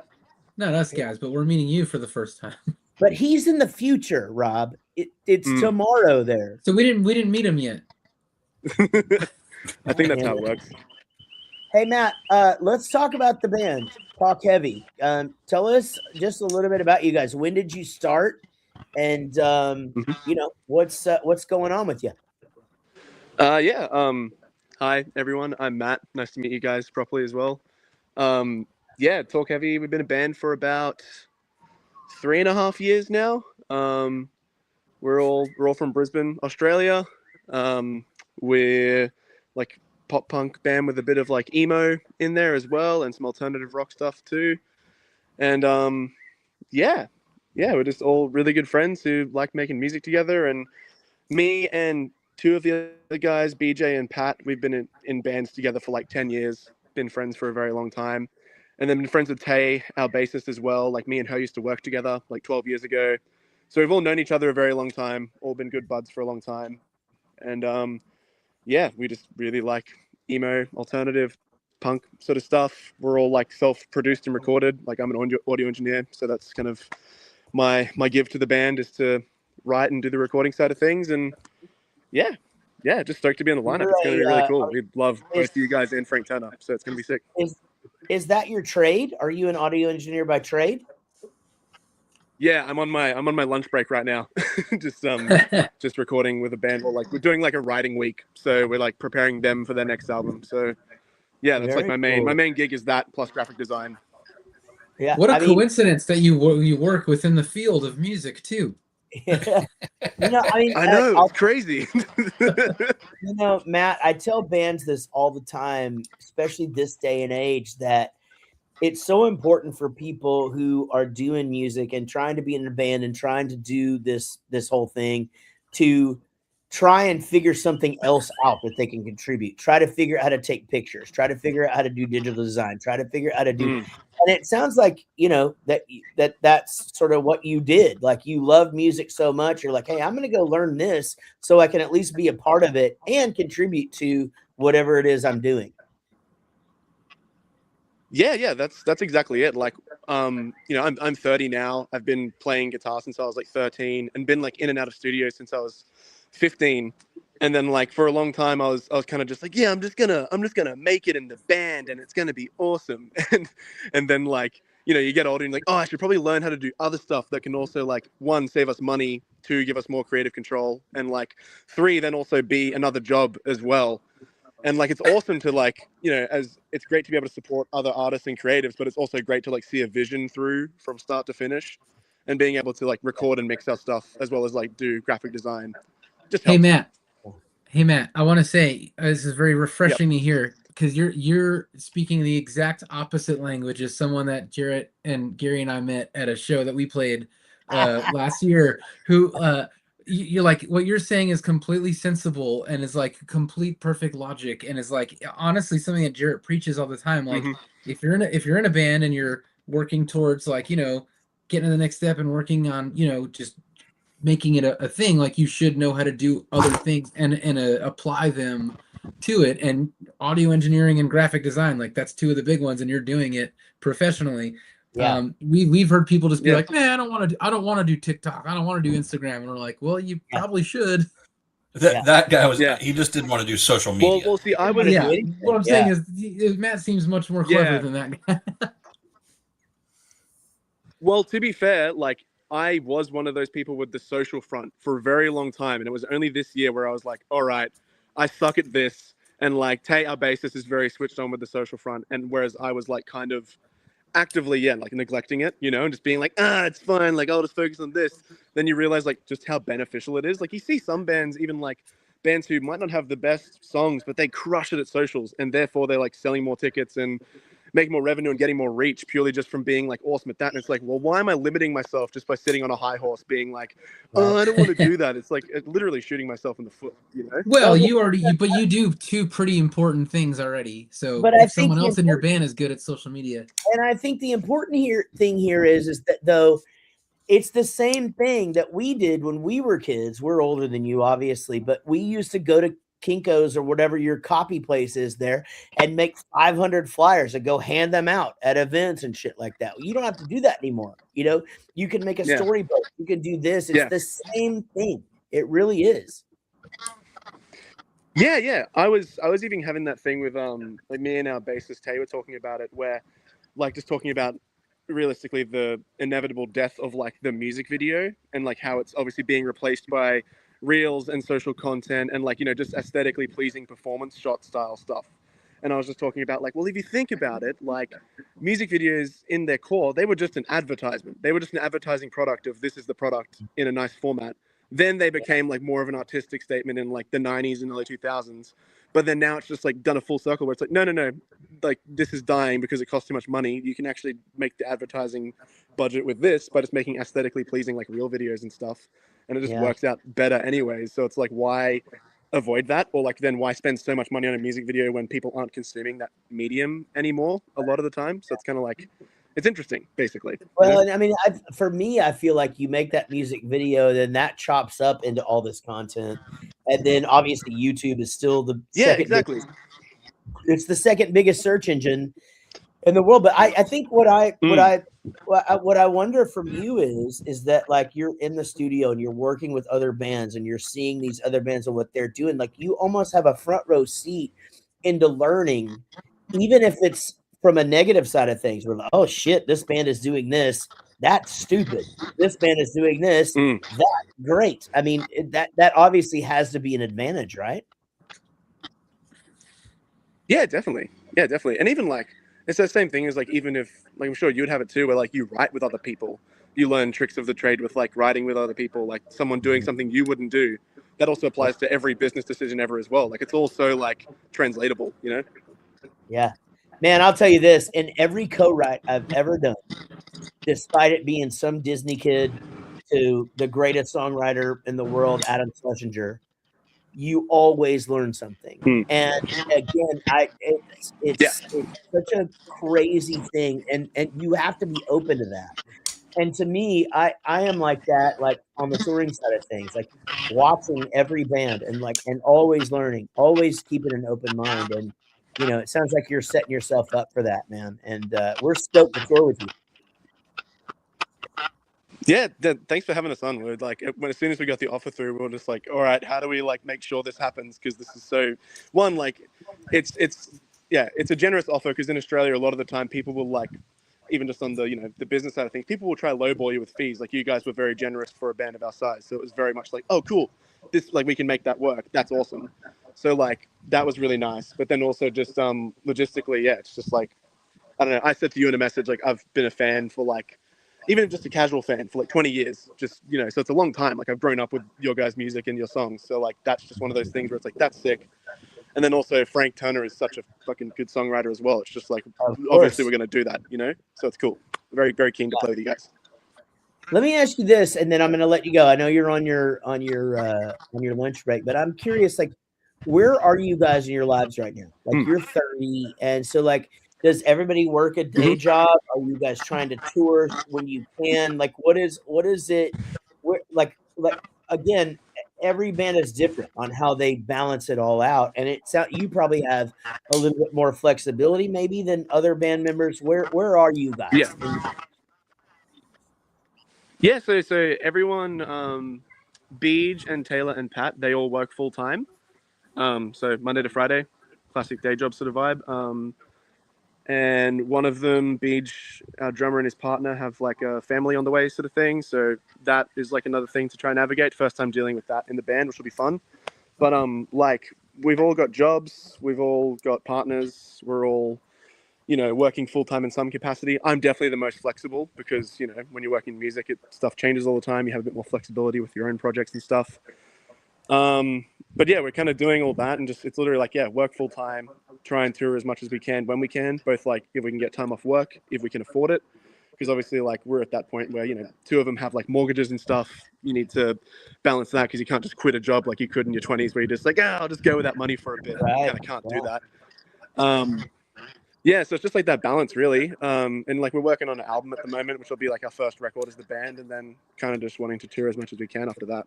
not us guys, but we're meeting you for the first time. But he's in the future, Rob. It's tomorrow there. So we didn't meet him yet. I think that's how it works. Hey Matt, let's talk about the band Talk Heavy. Tell us just a little bit about you guys. When did you start, and what's going on with you? Hi everyone, I'm Matt. Nice to meet you guys properly as well. Talk Heavy. We've been a band for about 3.5 years now. We're all from Brisbane, Australia. We're like pop punk band with a bit of like emo in there as well, and some alternative rock stuff too. And we're just all really good friends who like making music together. And me and two of the other guys, BJ and Pat, we've been in bands together for like 10 years, been friends for a very long time. And then been friends with Tay, our bassist as well. Like, me and her used to work together like 12 years ago. So we've all known each other a very long time, all been good buds for a long time. And we just really like emo, alternative, punk sort of stuff. We're all like self-produced and recorded. Like, I'm an audio engineer, so that's kind of my give to the band, is to write and do the recording side of things. And just stoked to be on the lineup. It's going to be really cool. We love both of you guys and Frank Turner, so it's going to be sick. Is that your trade? Are you an audio engineer by trade? Yeah, I'm on my lunch break right now. just recording with a band. We're doing like a writing week, so we're like preparing them for their next album. So yeah, that's very like my main gig is that plus graphic design. Yeah, what a coincidence that you work within the field of music too. I mean, I know, it's crazy. Matt, I tell bands this all the time, especially this day and age, that it's so important for people who are doing music and trying to be in a band and trying to do this whole thing to try and figure something else out that they can contribute. Try to figure out how to take pictures. Try to figure out how to do digital design. Try to figure out how to do. And it sounds like, that's sort of what you did. Like, you love music so much. You're like, hey, I'm going to go learn this so I can at least be a part of it and contribute to whatever it is I'm doing. Yeah, that's exactly it. Like, I'm 30 now. I've been playing guitar since I was like 13 and been like in and out of studios since I was 15. And then like for a long time I was kind of just like, yeah, I'm just gonna make it in the band and it's gonna be awesome. And then like, you get older and you're like, oh, I should probably learn how to do other stuff that can also like, 1, save us money, 2, give us more creative control, and like 3, then also be another job as well. And like, it's awesome to like, as it's great to be able to support other artists and creatives, but it's also great to like see a vision through from start to finish, and being able to like record and mix our stuff as well as like do graphic design just helps. Hey Matt, I want to say this is very refreshing to hear, because you're speaking the exact opposite language as someone that Jaret and Gary and I met at a show that we played last year, who you're like, what you're saying is completely sensible and is like complete perfect logic, and is like honestly something that Jaret preaches all the time. Like, if you're in a band and you're working towards like, getting to the next step and working on, just making it a thing, like, you should know how to do other things and apply them to it. And audio engineering and graphic design, like, that's 2 of the big ones, and you're doing it professionally. We've heard people just be like, man, I don't want to do TikTok, I don't want to do Instagram, and we're like, well, you probably should. That guy was he just didn't want to do social media. Well, see, I would what I'm saying is Matt seems much more clever than that guy. Well, to be fair, like, I was one of those people with the social front for a very long time, and it was only this year where I was like, all right, I suck at this, and like Tay, our bassist, is very switched on with the social front, and whereas I was like kind of actively like neglecting it, and just being like, it's fine, like I'll just focus on this. Then you realize like just how beneficial it is. Like, you see some bands, even like bands who might not have the best songs, but they crush it at socials, and therefore they're like selling more tickets and making more revenue and getting more reach purely just from being like awesome at that. And it's like, well, why am I limiting myself just by sitting on a high horse being like, oh, I don't want to do that? It's like literally shooting myself in the foot, Well, but you do 2 pretty important things already. So but if someone else in your band is good at social media. And I think the important thing here is that, though, it's the same thing that we did when we were kids. We're older than you, obviously, but we used to go to Kinko's or whatever your copy place is there and make 500 flyers and go hand them out at events and shit like that. You don't have to do that anymore. You can make a storybook. You can do this. It's the same thing. It really is. Yeah. I was even having that thing with like me and our bassist Tay were talking about it, where like just talking about realistically the inevitable death of like the music video, and like how it's obviously being replaced by reels and social content and like, just aesthetically pleasing performance shot style stuff. And I was just talking about like, well, if you think about it, like music videos in their core, they were just an advertisement. They were just an advertising product of this is the product in a nice format. Then they became like more of an artistic statement in like the 90s and early 2000s. But then now it's just like done a full circle where it's like, no, like this is dying because it costs too much money. You can actually make the advertising budget with this by just making aesthetically pleasing like real videos and stuff. And it just works out better anyways. So it's like, why avoid that? Or like, then why spend so much money on a music video when people aren't consuming that medium anymore a lot of the time? So it's kind of like, it's interesting, basically. Well, and I mean, for me, I feel like you make that music video, then that chops up into all this content. And then obviously YouTube is still the it's the second biggest search engine in the world. But I think what I wonder from you is that like you're in the studio and you're working with other bands and you're seeing these other bands and what they're doing. Like, you almost have a front row seat into learning, even if it's from a negative side of things. We're like, oh shit, this band is doing this. That's stupid. This band is doing this. That's great. I mean, that obviously has to be an advantage, right? Yeah, definitely. And even like, it's the same thing as like, even if like, I'm sure you'd have it too, where like you write with other people you learn tricks of the trade with like writing with other people, like someone doing something you wouldn't do. That also applies to every business decision ever as well. Like it's all so like translatable, you know? Yeah, man, I'll tell you this: in every co-write I've ever done, despite it being some Disney kid to the greatest songwriter in the world, Adam Schlesinger, you always learn something. And again, it's such a crazy thing, and you have to be open to that. And to me, I am like that, like on the touring side of things, like watching every band and always learning, always keeping an open mind. And it sounds like you're setting yourself up for that, man. And we're stoked to tour with you. Yeah, thanks for having us on. We're like, as soon as we got the offer through, we were just like, all right, how do we like make sure this happens? Because this is so it's a generous offer. Because in Australia, a lot of the time, people will like, even just on the the business side of things, people will try lowball you with fees. Like you guys were very generous for a band of our size, so it was very much like, oh, cool, this like we can make that work. That's awesome. So like that was really nice. But then also just logistically, yeah, it's just like I don't know. I said to you in a message like I've been a fan for like. Even just a casual fan for like 20 years, just, so it's a long time. Like I've grown up with your guys' music and your songs. So like, that's just one of those things where it's like, that's sick. And then also Frank Turner is such a fucking good songwriter as well. It's just like, obviously we're going to do that, So it's cool. Very, very keen to play with you guys. Let me ask you this, and then I'm going to let you go. I know you're on your lunch break, but I'm curious, like, where are you guys in your lives right now? Like you're 30. And so like, does everybody work a day job? Are you guys trying to tour when you can? Like, what is it? Like again, every band is different on how they balance it all out. And you probably have a little bit more flexibility maybe than other band members. Where are you guys? Yeah. So everyone, Beej and Taylor and Pat, they all work full time. So Monday to Friday, classic day job sort of vibe. And one of them, Beej, our drummer, and his partner have like a family on the way sort of thing. So that is like another thing to try and navigate. First time dealing with that in the band, which will be fun. But like we've all got jobs, we've all got partners, we're all, working full time in some capacity. I'm definitely the most flexible because, when you're working in music, stuff changes all the time. You have a bit more flexibility with your own projects and stuff. But yeah, we're kind of doing all that and just, it's literally like, yeah, work full time, try and tour as much as we can when we can, both like if we can get time off work, if we can afford it. Because obviously like we're at that point where, two of them have like mortgages and stuff. You need to balance that because you can't just quit a job like you could in your 20s where you're just like, I'll just go with that money for a bit. Right. You kind of can't do that. Yeah, so it's just like that balance really. And like we're working on an album at the moment, which will be like our first record as the band, and then kind of just wanting to tour as much as we can after that.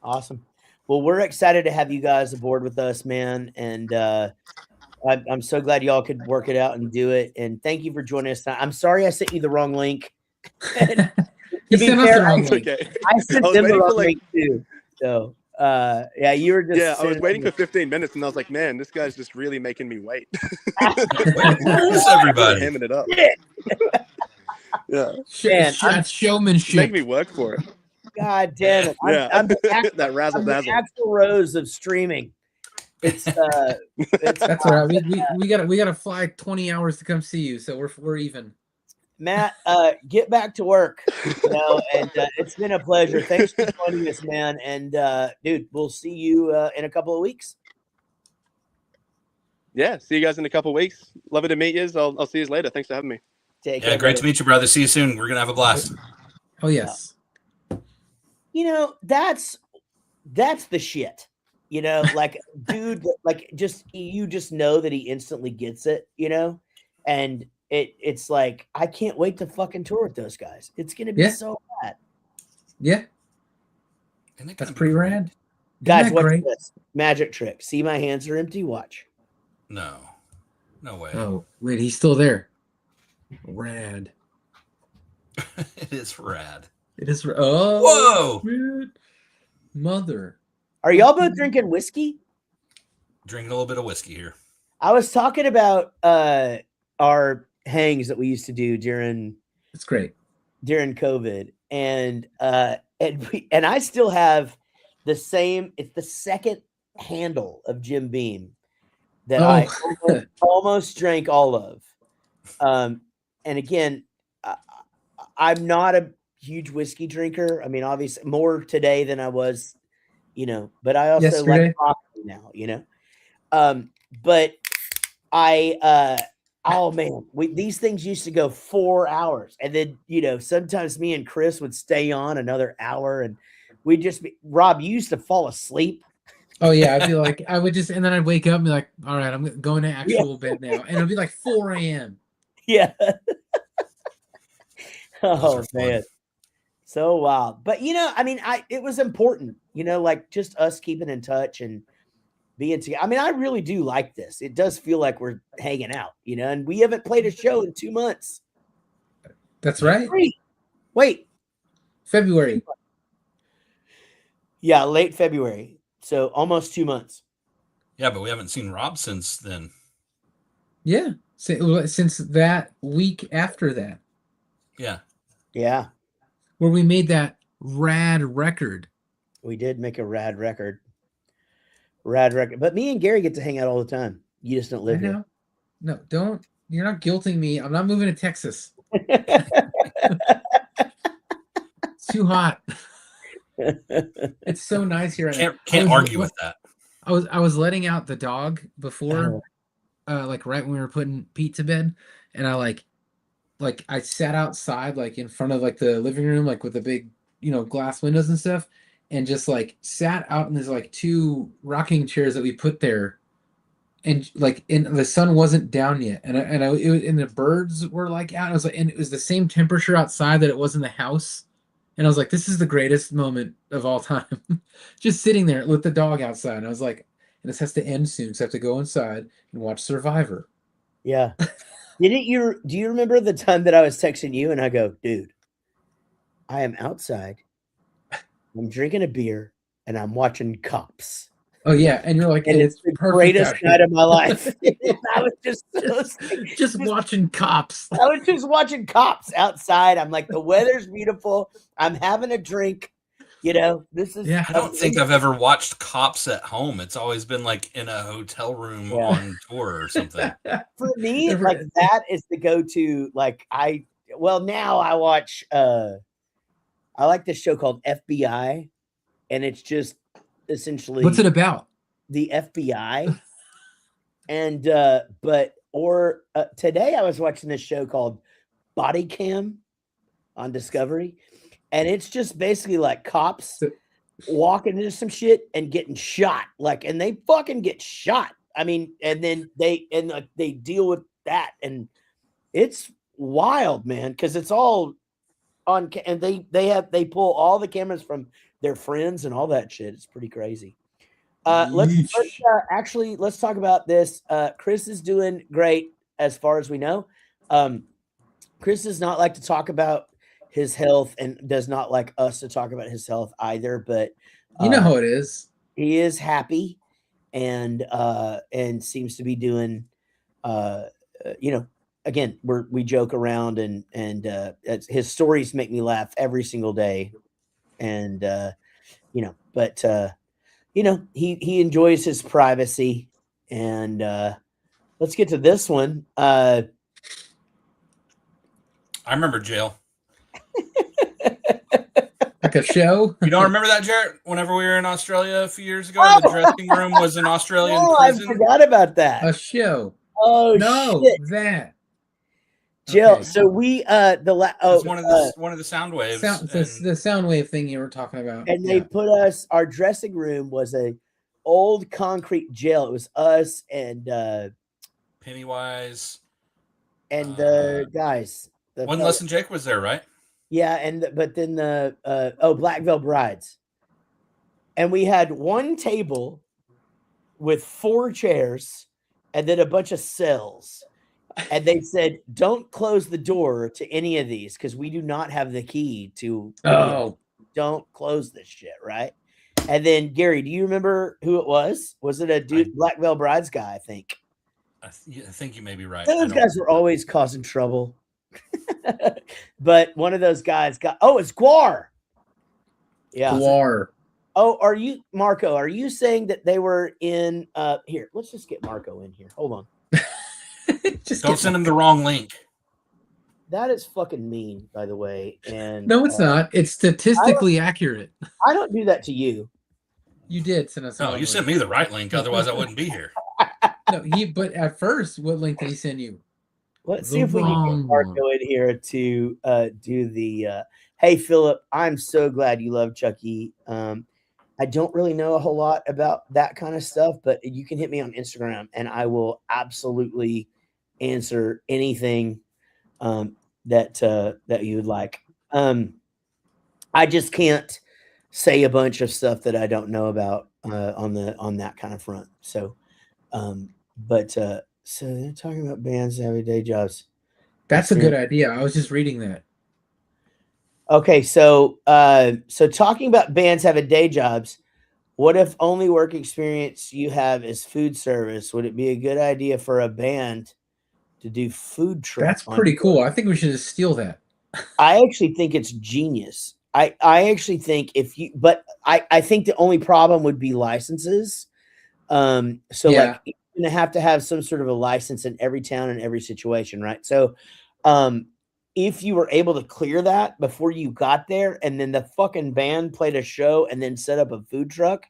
Awesome. Well, we're excited to have you guys aboard with us, man. And I'm so glad y'all could work it out and do it. And thank you for joining us tonight. I'm sorry I sent you the wrong link. To be fair, I sent them the wrong link too. So yeah, you were just. Yeah, I was waiting for 15 minutes, and I was like, man, this guy's just really making me wait. Where's everybody? Hamming it up. Yeah. That's showmanship. Make me work for it. God damn it! I'm that razzle dazzle. Axl Rose of streaming. It's that's all right. We gotta fly 20 hours to come see you, so we're even. Matt, get back to work. And it's been a pleasure. Thanks for joining us, man. And dude, we'll see you in a couple of weeks. Yeah, see you guys in a couple of weeks. Lovely to meet you. I'll see you later. Thanks for having me. Take care, great brother. to meet you, brother. See you soon. We're gonna have a blast. Oh yes. That's the shit. Like dude, like you just know that he instantly gets it, and it's like I can't wait to fucking tour with those guys. It's gonna be so bad. Yeah. That's pretty rad. Guys, what's this? Magic trick. See, my hands are empty. Watch. No way. Oh wait, he's still there. Rad. It is rad. It is. Oh, whoa, man. Mother. Are y'all both drinking whiskey? Drinking a little bit of whiskey here. I was talking about our hangs that we used to do during. It's great. During COVID, and I still have the same. It's the second handle of Jim Beam that I almost drank all of. And again, I'm not a huge whiskey drinker. I mean, obviously more today than I was, but I also Yesterday? like coffee now, but oh man, these things used to go 4 hours, and then sometimes me and Chris would stay on another hour, and we'd just be. Rob, you used to fall asleep. Oh yeah, I'd be like, I would just, and then I'd wake up and be like, all right, I'm going to actual bed now, and it'll be like 4 a.m. Yeah. Those Oh are fun. man, so wild. But I mean, it was important, like just us keeping in touch and being together. I mean, I really do like this. It does feel like we're hanging out, and we haven't played a show in 2 months. That's right. Wait. February. Yeah, late February. So almost 2 months. Yeah, but we haven't seen Rob since then. Yeah, since that week after that. Yeah. Yeah. Where we made that rad record. We did make a rad record. But me and Gary get to hang out all the time. You just don't live here. No, don't. You're not guilting me. I'm not moving to Texas. It's too hot. It's so nice here. Can't argue with that. I was letting out the dog before, like right when we were putting Pete to bed, and I I sat outside like in front of like the living room, like with the big glass windows and stuff, and just like sat out in these like 2 rocking chairs that we put there, and the sun wasn't down yet, and the birds were like out. And it was the same temperature outside that it was in the house. And I was like, this is the greatest moment of all time. Just sitting there with the dog outside. And I was like, and this has to end soon, so I have to go inside and watch Survivor. Yeah. Do you remember the time that I was texting you and I go, dude, I am outside. I'm drinking a beer and I'm watching Cops. Oh yeah, and you're like, and it's the greatest night of my life. I was just watching Cops. I was just watching Cops outside. I'm like, the weather's beautiful. I'm having a drink. This is. Yeah, I don't think I've ever watched Cops at home. It's always been like in a hotel room on tour or something. For me, like that is the go-to. Like now I watch. I like this show called FBI, and it's just. Essentially, what's it about? The FBI. And today I was watching this show called Body Cam on Discovery, and it's just basically like cops walking into some shit and getting shot, and they fucking get shot. I mean, and then they deal with that, and it's wild, man, because it's all on, and they pull all the cameras from their friends and all that shit. It's pretty crazy. Let's talk about this. Chris is doing great as far as we know. Chris does not like to talk about his health and does not like us to talk about his health either, but you know how it is. He is happy and seems to be doing again, we joke around and his stories make me laugh every single day. And but he enjoys his privacy. And let's get to this one. I remember jail. Like a show? You don't remember that, Jaret? Whenever we were in Australia a few years ago, the dressing room was an Australian prison. I forgot about that. A show. Oh no, shit. That. Jill, okay. So we one of the sound waves. The sound wave thing you were talking about. And they put us, our dressing room was a old concrete jail. It was us and Pennywise. And the guys. One Less Than Jake was there, right? Yeah, but then Black Veil Brides. And we had one table with 4 chairs and then a bunch of cells. And they said, don't close the door to any of these because we do not have the key to. Don't close this shit, right? And then, Gary, do you remember who it was? Was it a dude, Black Veil Brides guy, I think? I think you may be right. Those guys were always causing trouble. But one of those guys it's Guar. Yeah. Guar. Oh, are you, Marco, are you saying that they were in, here, let's just get Marco in here. Hold on. Don't send him the wrong link. That is fucking mean, by the way. And No, it's not. It's statistically accurate. I don't do that to you. You did send us. No, you sent me the right link. Otherwise, I wouldn't be here. No, but at first, what link did he send you? Let's see if we can get Marco in here to do the. Hey, Philip, I'm so glad you love Chucky. I don't really know a whole lot about that kind of stuff, but you can hit me on Instagram, and I will absolutely answer anything that you would like. I just can't say a bunch of stuff that I don't know about on that kind of front. So, so they're talking about bands having day jobs. That's a good idea. I was just reading that. Okay, so talking about bands having day jobs, what if only work experience you have is food service? Would it be a good idea for a band to do food truck? That's pretty cool. I think we should just steal that. I actually think it's genius. I actually think I think the only problem would be licenses. Like you're gonna have to have some sort of a license in every town and every situation, right? So if you were able to clear that before you got there, and then the fucking band played a show and then set up a food truck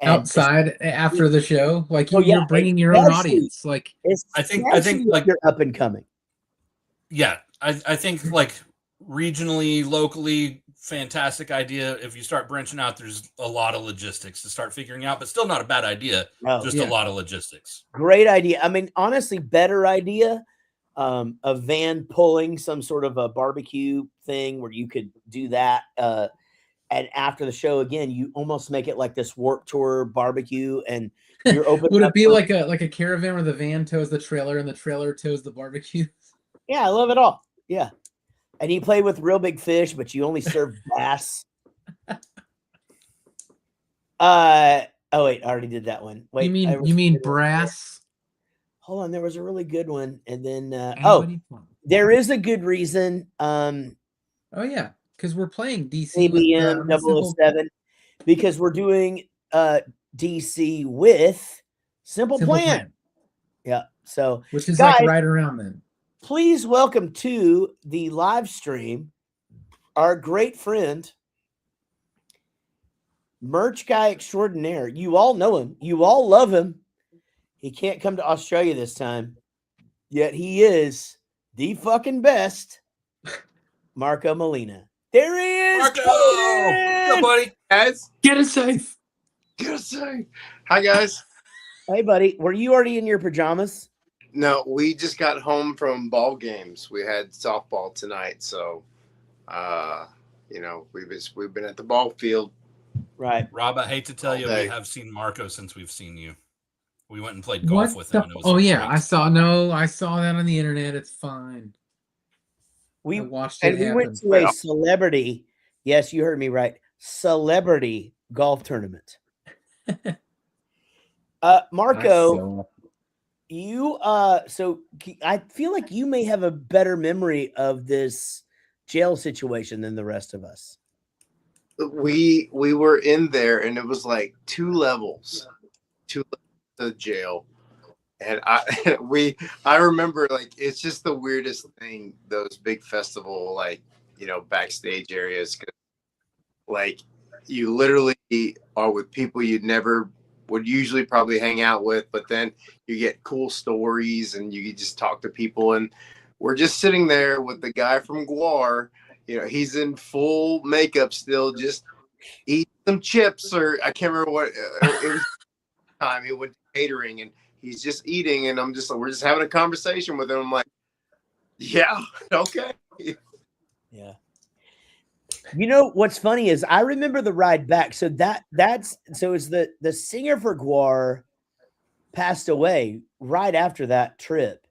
outside after the show, like you're bringing your own audience. Like I think like you're up and coming. Yeah, I think like regionally, locally, fantastic idea. If you start branching out, there's a lot of logistics to start figuring out, but still not a bad idea. A lot of logistics. Great idea. I mean, honestly, better idea. A van pulling some sort of a barbecue thing where you could do that. And after the show, again, you almost make it like this Warped Tour barbecue, and you're open. Would it be like a caravan where the van tows the trailer and the trailer tows the barbecue? Yeah, I love it all. Yeah. And you play with real big fish, but you only serve bass. Oh wait, I already did that one. Wait, you mean brass? Hold on, there was a really good one, and then there is a good reason. Oh yeah, because we're playing DC ABM with 007 because we're doing DC with Simple Plan. Yeah, so which is guys, like right around then. Please welcome to the live stream our great friend, merch guy extraordinaire. You all know him. You all love him. He can't come to Australia this time, yet he is the fucking best. Marco Molina. There he is. Marco! What's up, buddy? Guys, get us safe. Get us safe. Hi, guys. Hey, buddy. Were you already in your pajamas? No, we just got home from ball games. We had softball tonight, so we've been at the ball field. Right. Rob, I hate to tell you, we have seen Marco since we've seen you. We went and played golf with him. And it was great. I saw that on the internet. It's fine. We watched it. And we went to a celebrity. Yes, you heard me right. Celebrity golf tournament. Marco, you so I feel like you may have a better memory of this jail situation than the rest of us. We were in there, and it was like two levels of jail, and I remember, like, it's just the weirdest thing, those big festival, like, backstage areas, 'cause, like, you literally are with people you'd never would usually probably hang out with, but then you get cool stories and you just talk to people, and we're just sitting there with the guy from Guar. He's in full makeup still, just eat some chips, or I can't remember what it was. Time he went to catering, and he's just eating, and we're just having a conversation with him. I'm like, yeah, okay. Yeah. What's funny is I remember the ride back. So it's the singer for Guar passed away right after that trip.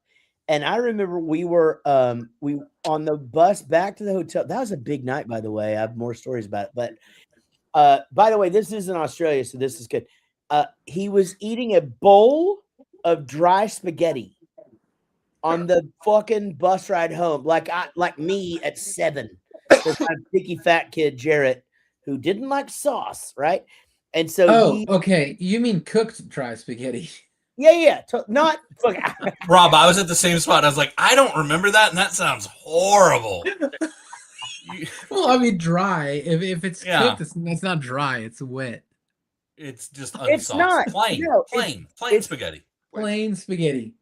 And I remember we were on the bus back to the hotel. That was a big night, by the way. I have more stories about it. But by the way, this is in Australia, so this is good. He was eating a bowl of dry spaghetti on the fucking bus ride home, like me at 7. This kind of picky fat kid, Jaret, who didn't like sauce, right? And so okay, you mean cooked dry spaghetti? Yeah. Not fuck. Rob, I was at the same spot. I was like, I don't remember that, and that sounds horrible. Well, I mean, dry. If it's Yeah. cooked, it's not dry. It's wet. It's just It's unsauced. not. Plain, No, plain it's spaghetti. Plain spaghetti.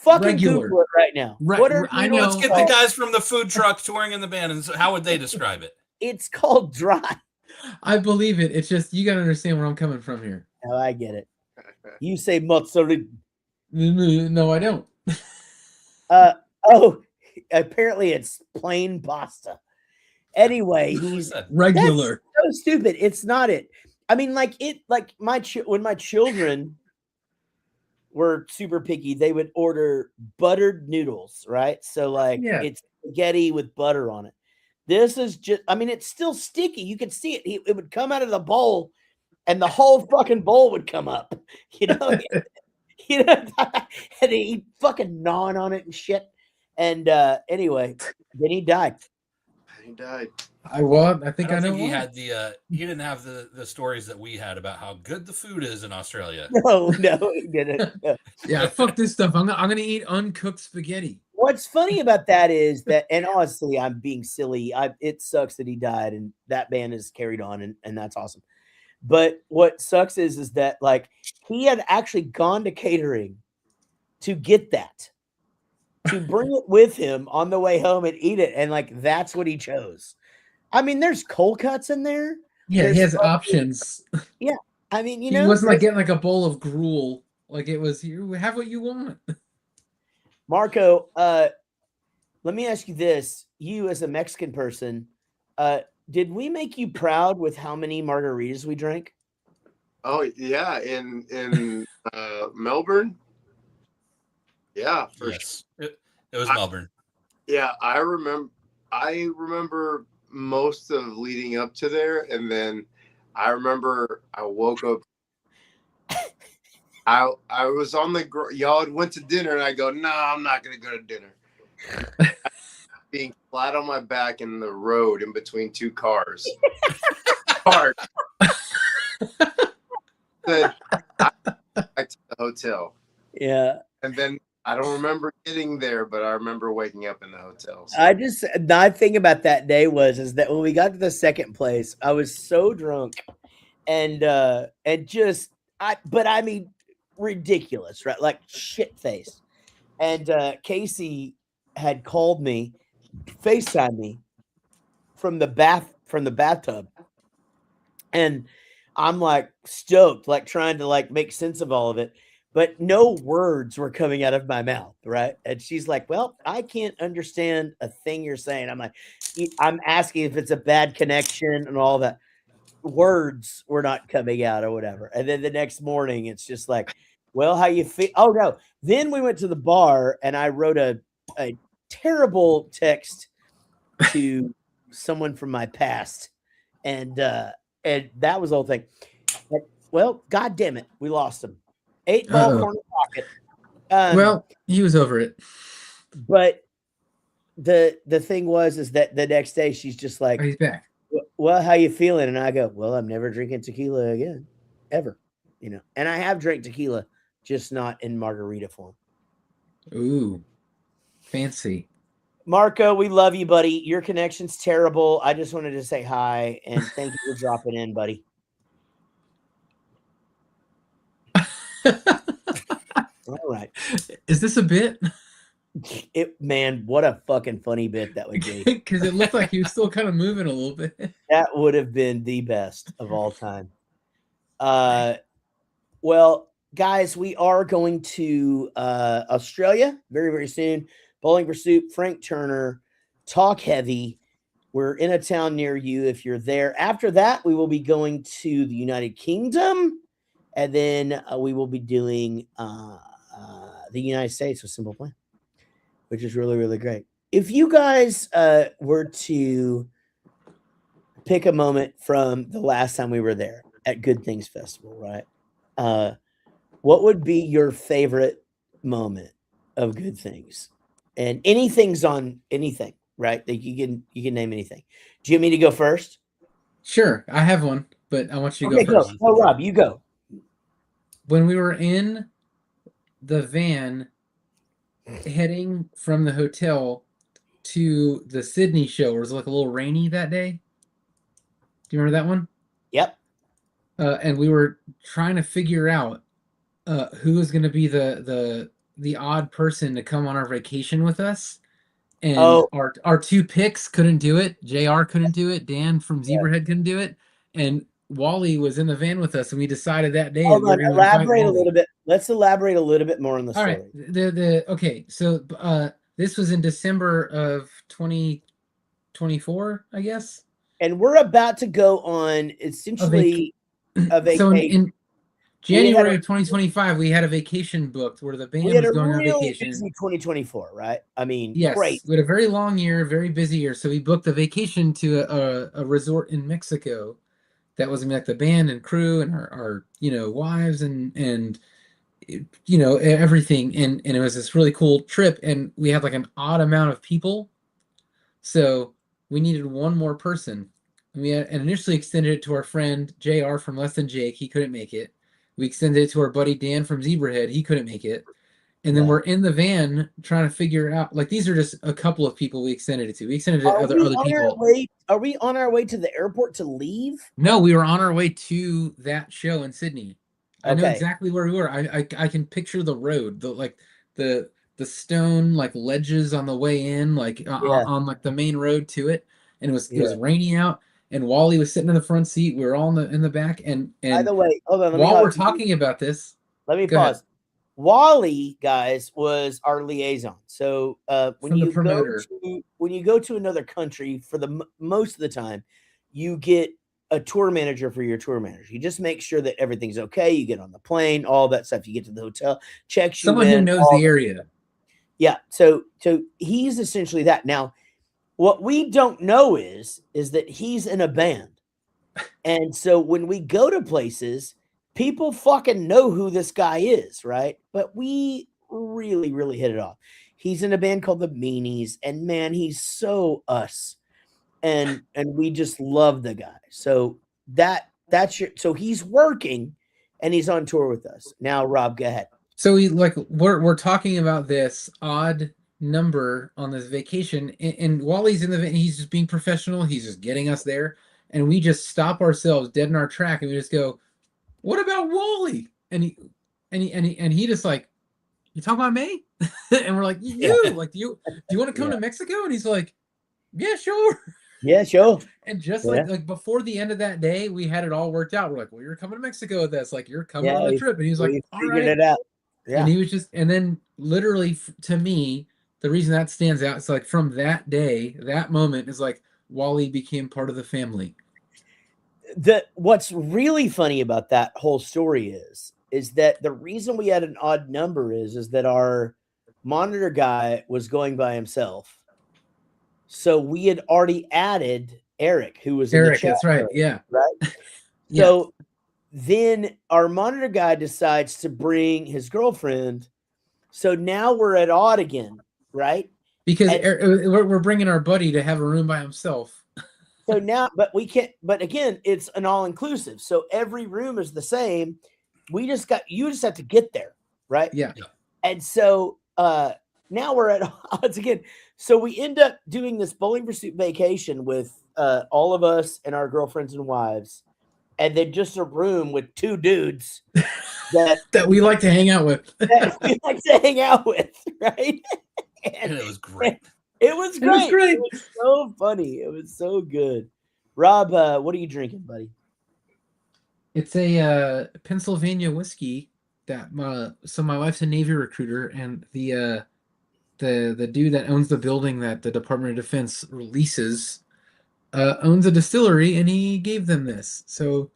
Fucking Regular. Google it right now. What are I noodles know. Let's get called? the guys from the food truck touring in the band, and how would they describe it? It's called dry. I believe it. It's just you gotta understand where I'm coming from here. Oh, I get it. You say mozzarella. No, I don't. Oh, apparently it's plain pasta. Anyway, he's Regular. so stupid. It's not it. I mean, like when my children were super picky, they would order buttered noodles, right? So like it's spaghetti with butter on it. This is just, I mean, it's still sticky. You could see it. It would come out of the bowl and the whole fucking bowl would come up, you know, and he'd fucking gnawing on it and shit. And anyway, then he died. He died. I think I know. He had he didn't have the stories that we had about how good the food is in Australia. No, he didn't. Yeah, fuck this stuff. I'm gonna eat uncooked spaghetti. What's funny about that is that, and honestly, I'm being silly. It sucks that he died, and that band is carried on, and that's awesome. But what sucks is that like he had actually gone to catering to get that, to bring it with him on the way home and eat it, and like that's what he chose. I mean, there's cold cuts in there. Yeah, he has options. Yeah, I mean, he wasn't like getting like a bowl of gruel. Like it was, you have what you want. Marco, let me ask you this: you as a Mexican person, did we make you proud with how many margaritas we drank? Oh yeah, in Melbourne. Yeah, for yes, sure. It was Melbourne. Yeah, I remember most of leading up to there, and then I remember I woke up. I was on y'all went to dinner, and I go, no, I'm not gonna go to dinner. Being flat on my back in the road in between two cars. Parked. Then I back to the hotel. Yeah. And then I don't remember getting there, but I remember waking up in the hotel. So. The thing about that day is that when we got to the second place, I was so drunk and just I mean ridiculous, right? Like shit face. And Casey had called me, FaceTime me from the bathtub. And I'm like stoked, like trying to like make sense of all of it. But no words were coming out of my mouth, right? And she's like, well, I can't understand a thing you're saying. I'm like, I'm asking if it's a bad connection and all that. Words were not coming out or whatever. And then the next morning, it's just like, well, how you feel? Oh, no. Then we went to the bar and I wrote a terrible text to someone from my past. And that was the whole thing. But, well, God damn it. We lost him. 8-ball corner pocket. Well, he was over it. But the thing is that the next day she's just like, he's back. Well, how you feeling? And I go, well, I'm never drinking tequila again, ever. You know, and I have drank tequila, just not in margarita form. Ooh, fancy. Marco, we love you, buddy. Your connection's terrible. I just wanted to say hi and thank you for dropping in, buddy. All right. Is this a bit? Man, what a fucking funny bit that would be. Because it looked like he was still kind of moving a little bit. That would have been the best of all time. Well, guys, we are going to Australia very, very soon. Bowling for Soup, Frank Turner, Talk Heavy. We're in a town near you if you're there. After that, we will be going to the United Kingdom. And then we will be doing the United States with Simple Plan, which is really, really great. If you guys were to pick a moment from the last time we were there at Good Things Festival, right? What would be your favorite moment of Good Things? And anything's on anything, right? That you can name anything. Do you want me to go first? Sure, I have one, but I want you to go first. Oh, Rob, you go. When we were in the van heading from the hotel to the Sydney show. It was like a little rainy that day. Do you remember that one? Yep. And we were trying to figure out who was going to be the odd person to come on our vacation with us. And Oh, our two picks couldn't do it. JR couldn't do it. Dan from yeah. Zebrahead couldn't do it. And Wally was in the van with us, and we decided that day that Hold we were on. going to invite Elaborate a Wally. little bit. Let's elaborate a little bit more on the All story. right. Okay. So this was in December of 2024, I guess. And we're about to go on essentially a vacation. So in January of 2025, we had a vacation booked where the band we had was a going on really vacation. busy 2024, right? I mean, Yes, great. we had a very long year, very busy year. So we booked a vacation to a resort in Mexico. That was like the band and crew and our wives and everything. And it was this really cool trip. And we had like an odd amount of people. So we needed one more person. And we had initially extended it to our friend JR from Less Than Jake. He couldn't make it. We extended it to our buddy Dan from Zebrahead. He couldn't make it. And then we're in the van trying to figure out, like, these are just a couple of people we extended it to. We extended it to other people. Are we on our way to the airport to leave? No, we were on our way to that show in Sydney. I know Okay. exactly where we were. I can picture the road, the stone like ledges on the way in, like on like the main road to it. And it was raining out, and Wally was sitting in the front seat. We were all in the back. And by the way, hold on. While we're talking about this, let me pause. Ahead. Wally, guys, was our liaison. So when you go to another country, for the most of the time, you get a tour manager for your tour manager. You just make sure that everything's okay. You get on the plane, all that stuff. You get to the hotel, checks you in. Someone who knows the area. Yeah. So he's essentially that. Now, what we don't know is that he's in a band. And so when we go to places, people fucking know who this guy is, right? But we really, really hit it off. He's in a band called the Meanies, and man, he's so us. And we just love the guy. So so he's working and he's on tour with us. Now, Rob, go ahead. So we're talking about this odd number on this vacation, and Wally's in the van, he's just being professional, he's just getting us there, and we just stop ourselves dead in our track and we just go, what about Wally? And he just like, you talking about me? And we're like, like, do you want to come to Mexico? And he's like, yeah, sure. Yeah, sure. And just like before the end of that day, we had it all worked out. We're like, well, you're coming to Mexico with us. Like, you're coming on the trip. And he was like, all right. It out. Yeah. And he was just, and then literally to me, the reason that stands out is like from that day, that moment is like Wally became part of the family. What's really funny about that whole story is that the reason we had an odd number is that our monitor guy was going by himself. So we had already added Eric, who was in the chat. That's right. Yeah. Right. So then our monitor guy decides to bring his girlfriend. So now we're at odd again, right? Because we're bringing our buddy to have a room by himself. So now, but we can't, but again, it's an all-inclusive. So every room is the same. You just have to get there, right? Yeah. And so now we're at odds again. So we end up doing this Bowling Pursuit vacation with all of us and our girlfriends and wives, and then just a room with two dudes that we like to hang out with. Right? And it was great. It was great. It was so funny. It was so good. Rob, what are you drinking, buddy? It's a Pennsylvania whiskey that my wife's a Navy recruiter, and the dude that owns the building that the Department of Defense releases owns a distillery, and he gave them this. So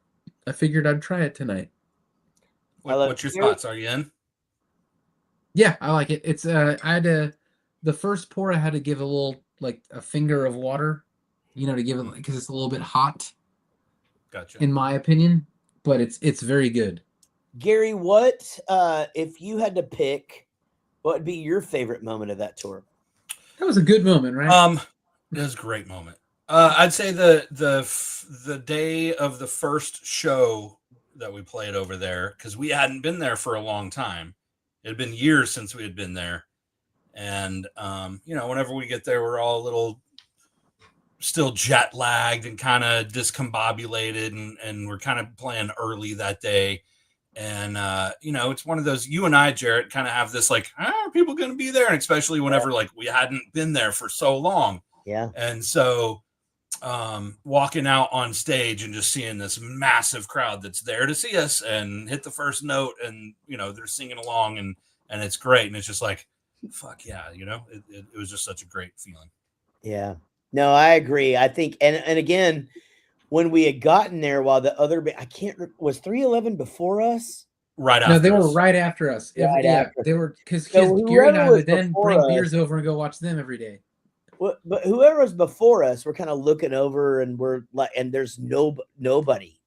I figured I'd try it tonight. What's your thoughts? Are you in? Yeah, I like it. It's I had to, the first pour I had to give a little, like a finger of water, to give it, because it's a little bit hot. Gotcha. In my opinion, but it's very good. Gary, what if you had to pick, what would be your favorite moment of that tour? That was a good moment, right? It was a great moment. I'd say the day of the first show that we played over there, because we hadn't been there for a long time. It had been years since we had been there. And, whenever we get there, we're all a little still jet lagged and kind of discombobulated. And we're kind of playing early that day. And, it's one of those, you and I, Jaret, kind of have this like, are people going to be there? And especially whenever like we hadn't been there for so long. Yeah. And so walking out on stage and just seeing this massive crowd that's there to see us and hit the first note, and they're singing along, and it's great, and it's just like, fuck yeah, it was just such a great feeling. Yeah, no, I agree. I think, and again, when we had gotten there, while the other, was 311 before us? Right after. No, they were right after us. They were, because Gary and I would then bring beers over and go watch them every day. But whoever was before us, we're kind of looking over, and we're like, and there's nobody,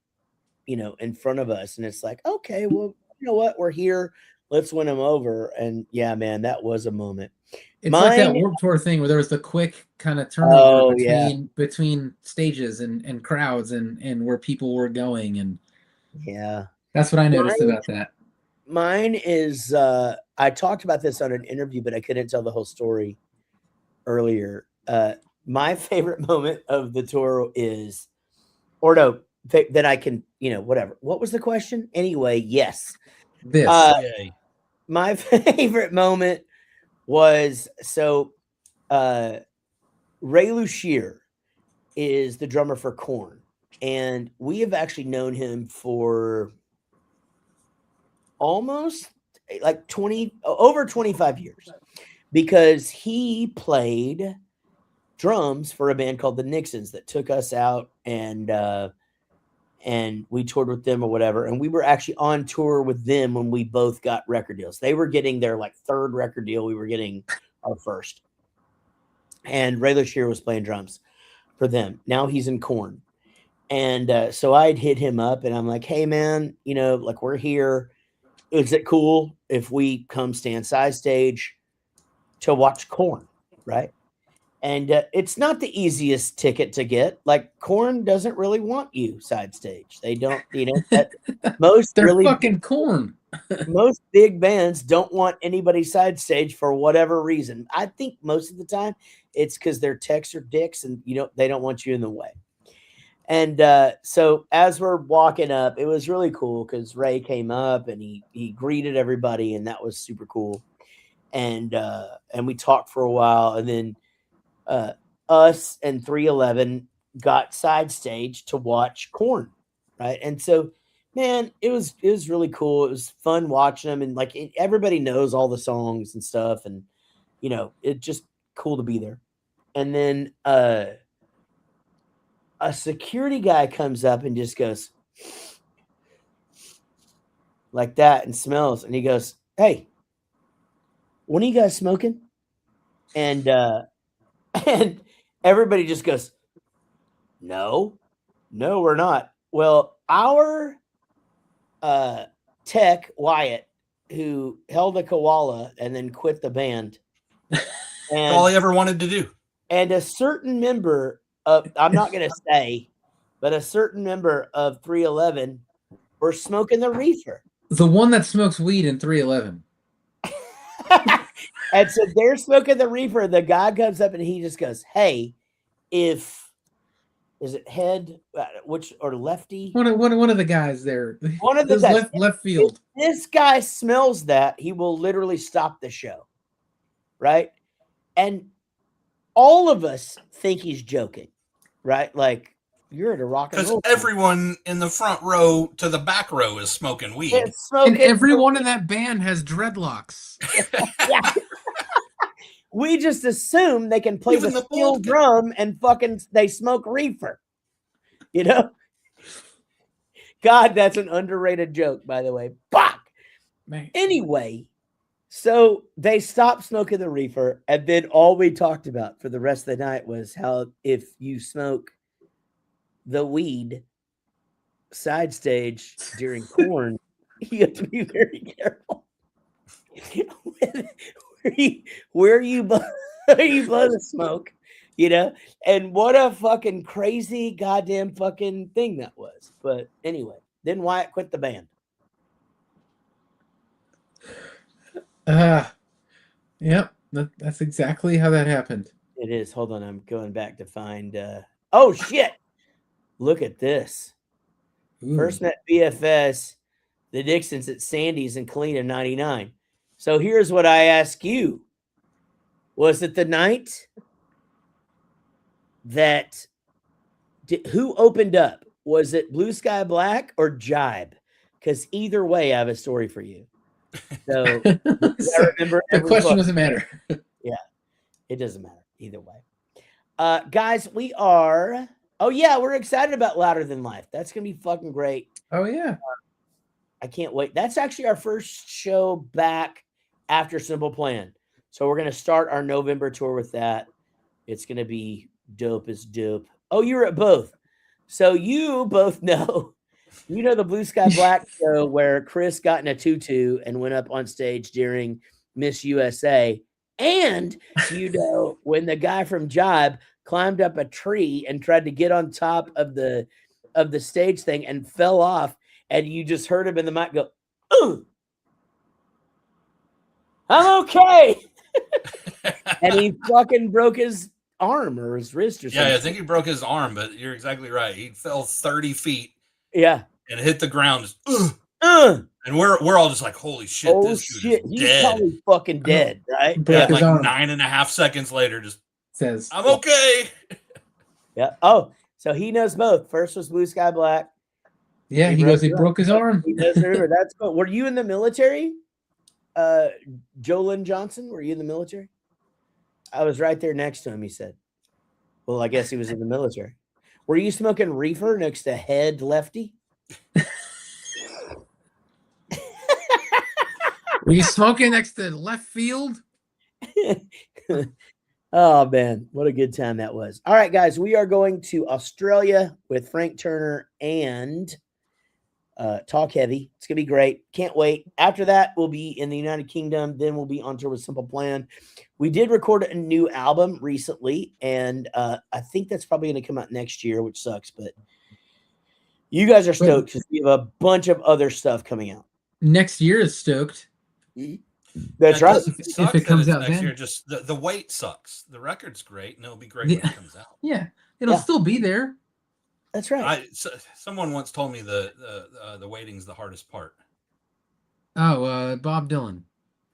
in front of us, and it's like, okay, well, you know what, we're here, let's win them over. And yeah, man, that was a moment. It's like that Warped Tour thing where there was the quick kind of turnover between stages and crowds and where people were going, and yeah, that's what I noticed about that. Mine is I talked about this on an interview, but I couldn't tell the whole story earlier. My favorite moment of the tour is, or no, that I can, whatever. What was the question? Anyway, yes. This. My favorite moment was, so Ray Lucier is the drummer for Korn, and we have actually known him for almost like over 25 years, because he played drums for a band called the Nixons that took us out, and we toured with them or whatever. And we were actually on tour with them when we both got record deals. They were getting their like third record deal. We were getting our first. And Ray Lucier was playing drums for them. Now he's in Korn. And so I'd hit him up, and I'm like, hey man, like, we're here. Is it cool if we come stand side stage to watch Korn, right? And it's not the easiest ticket to get. Like, Korn doesn't really want you side stage. They don't, most they're really fucking Korn. Most big bands don't want anybody side stage for whatever reason. I think most of the time it's because their techs are dicks, and they don't want you in the way. And so as we're walking up, it was really cool because Ray came up and he greeted everybody, and that was super cool. And we talked for a while, and then us and 311 got side stage to watch Korn, right? And so, man, it was really cool. It was fun watching them, and like everybody knows all the songs and stuff, and it's just cool to be there. And then a security guy comes up and just goes like that and smells, and he goes, hey, when are you guys smoking? And everybody just goes, no, we're not. Well, our tech, Wyatt, who held a koala and then quit the band, and all he ever wanted to do, and a certain member of, I'm not going to say, but a certain member of 311 were smoking the reefer. The one that smokes weed in 311. And so they're smoking the reefer. The guy comes up and he just goes, hey, is it head, which, or lefty? One of the guys there. One of the guys. Left field. If this guy smells that, he will literally stop the show. Right? And all of us think he's joking. Right? Like, you're at a rock and roll. Because everyone in the front row to the back row is smoking weed. And everyone in that band has dreadlocks. Yeah. We just assume they can play the steel drum and fucking they smoke reefer. God, that's an underrated joke, by the way. Fuck. Man. Anyway, so they stopped smoking the reefer, and then all we talked about for the rest of the night was how if you smoke the weed side stage during Korn, you have to be very careful. where you blow the smoke, and what a fucking crazy goddamn fucking thing that was. But anyway, then Wyatt quit the band. Yep. That's exactly how that happened. It is. Hold on, I'm going back to find. Oh shit! Look at this. Ooh. First met BFS, the Dixons at Sandy's in Colina '99. So here's what I ask you: was it the night that who opened up? Was it Blue Sky Black or Jibe? Because either way, I have a story for you. So I remember the question doesn't matter. Yeah, it doesn't matter either way. Guys, we are. Oh yeah, we're excited about Louder Than Life. That's gonna be fucking great. Oh yeah. I can't wait. That's actually our first show back after Simple Plan. So we're gonna start our November tour with that. It's gonna be dope as dope. Oh, you were at both. So you both know, you know the Blue Sky Black show where Chris got in a tutu and went up on stage during Miss USA. And you know when the guy from Jibe climbed up a tree and tried to get on top of the stage thing and fell off, and you just heard him in the mic go, "Ooh, I'm okay," and he fucking broke his arm or his wrist or something. Yeah, I think he broke his arm, but you're exactly right. He fell 30 feet. Yeah, and hit the ground. Just, and we're all just like, holy shit! Oh this shit, dude is he's dead. probably fucking dead, right? Broke his like arm. 9.5 seconds later, just Says I'm okay. Yeah. Oh, so he knows both. First was Blue Sky Black. Yeah, he broke his arm. He does remember. That's cool. Were you in the military? Jolyn Johnson, were you in the military? I was right there next to him, he said. Well, I guess he was in the military. Were you smoking reefer next to Head Lefty? Were you smoking next to left field? Oh, man. What a good time that was. All right, guys. We are going to Australia with Frank Turner and Talk Heavy. It's going to be great. Can't wait. After that, we'll be in the United Kingdom. Then we'll be on tour with Simple Plan. We did record a new album recently, and I think that's probably going to come out next year, which sucks. But you guys are stoked because we have a bunch of other stuff coming out. Next year is stoked. That's right. If it comes out next then. year, just the wait sucks. The record's great, and it'll be great when it comes out. Yeah, it'll still be there. That's right. Someone once told me the waiting's the hardest part. Oh, Bob Dylan.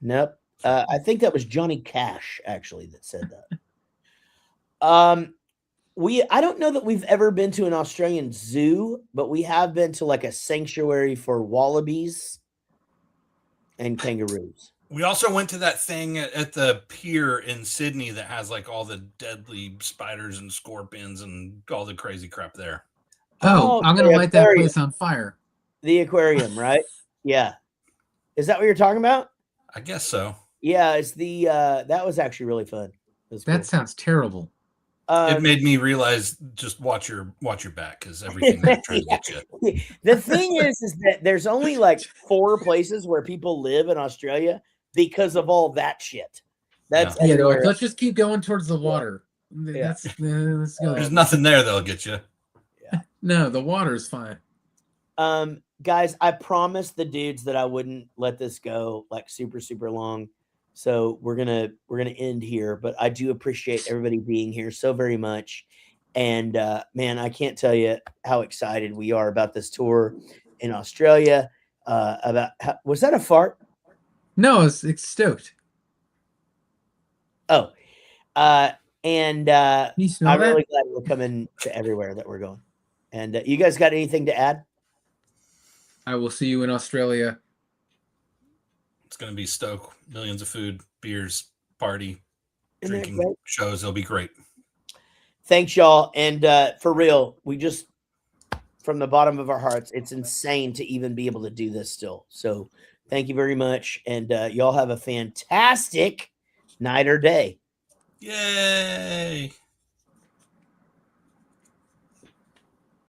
Nope. I think that was Johnny Cash actually that said that. I don't know that we've ever been to an Australian zoo, but we have been to like a sanctuary for wallabies and kangaroos. We also went to that thing at the pier in Sydney that has like all the deadly spiders and scorpions and all the crazy crap there. Oh, I'm going to light that place on fire. The aquarium, right? Yeah. Is that what you're talking about? I guess so. Yeah, it's the that was actually really fun. That sounds terrible. It made me realize just watch your back because everything they're trying to get you. The thing is that there's only like 4 places where people live in Australia because of all that shit. That's let's just keep going towards the water. Yeah. Let's go. There's nothing there that'll get you. Yeah. No, the water's fine. Guys, I promised the dudes that I wouldn't let this go like super, super long. So we're gonna end here, but I do appreciate everybody being here so very much. And man, I can't tell you how excited we are about this tour in Australia. Was that a fart? No, it's stoked. Oh, and I'm really glad we're coming to everywhere that we're going. And you guys got anything to add? I will see you in Australia. It's going to be stoke, millions of food, beers, party, drinking, shows. It'll be great. Thanks, y'all. And for real, we just, from the bottom of our hearts, it's insane to even be able to do this still. So thank you very much. And y'all have a fantastic night or day. Yay.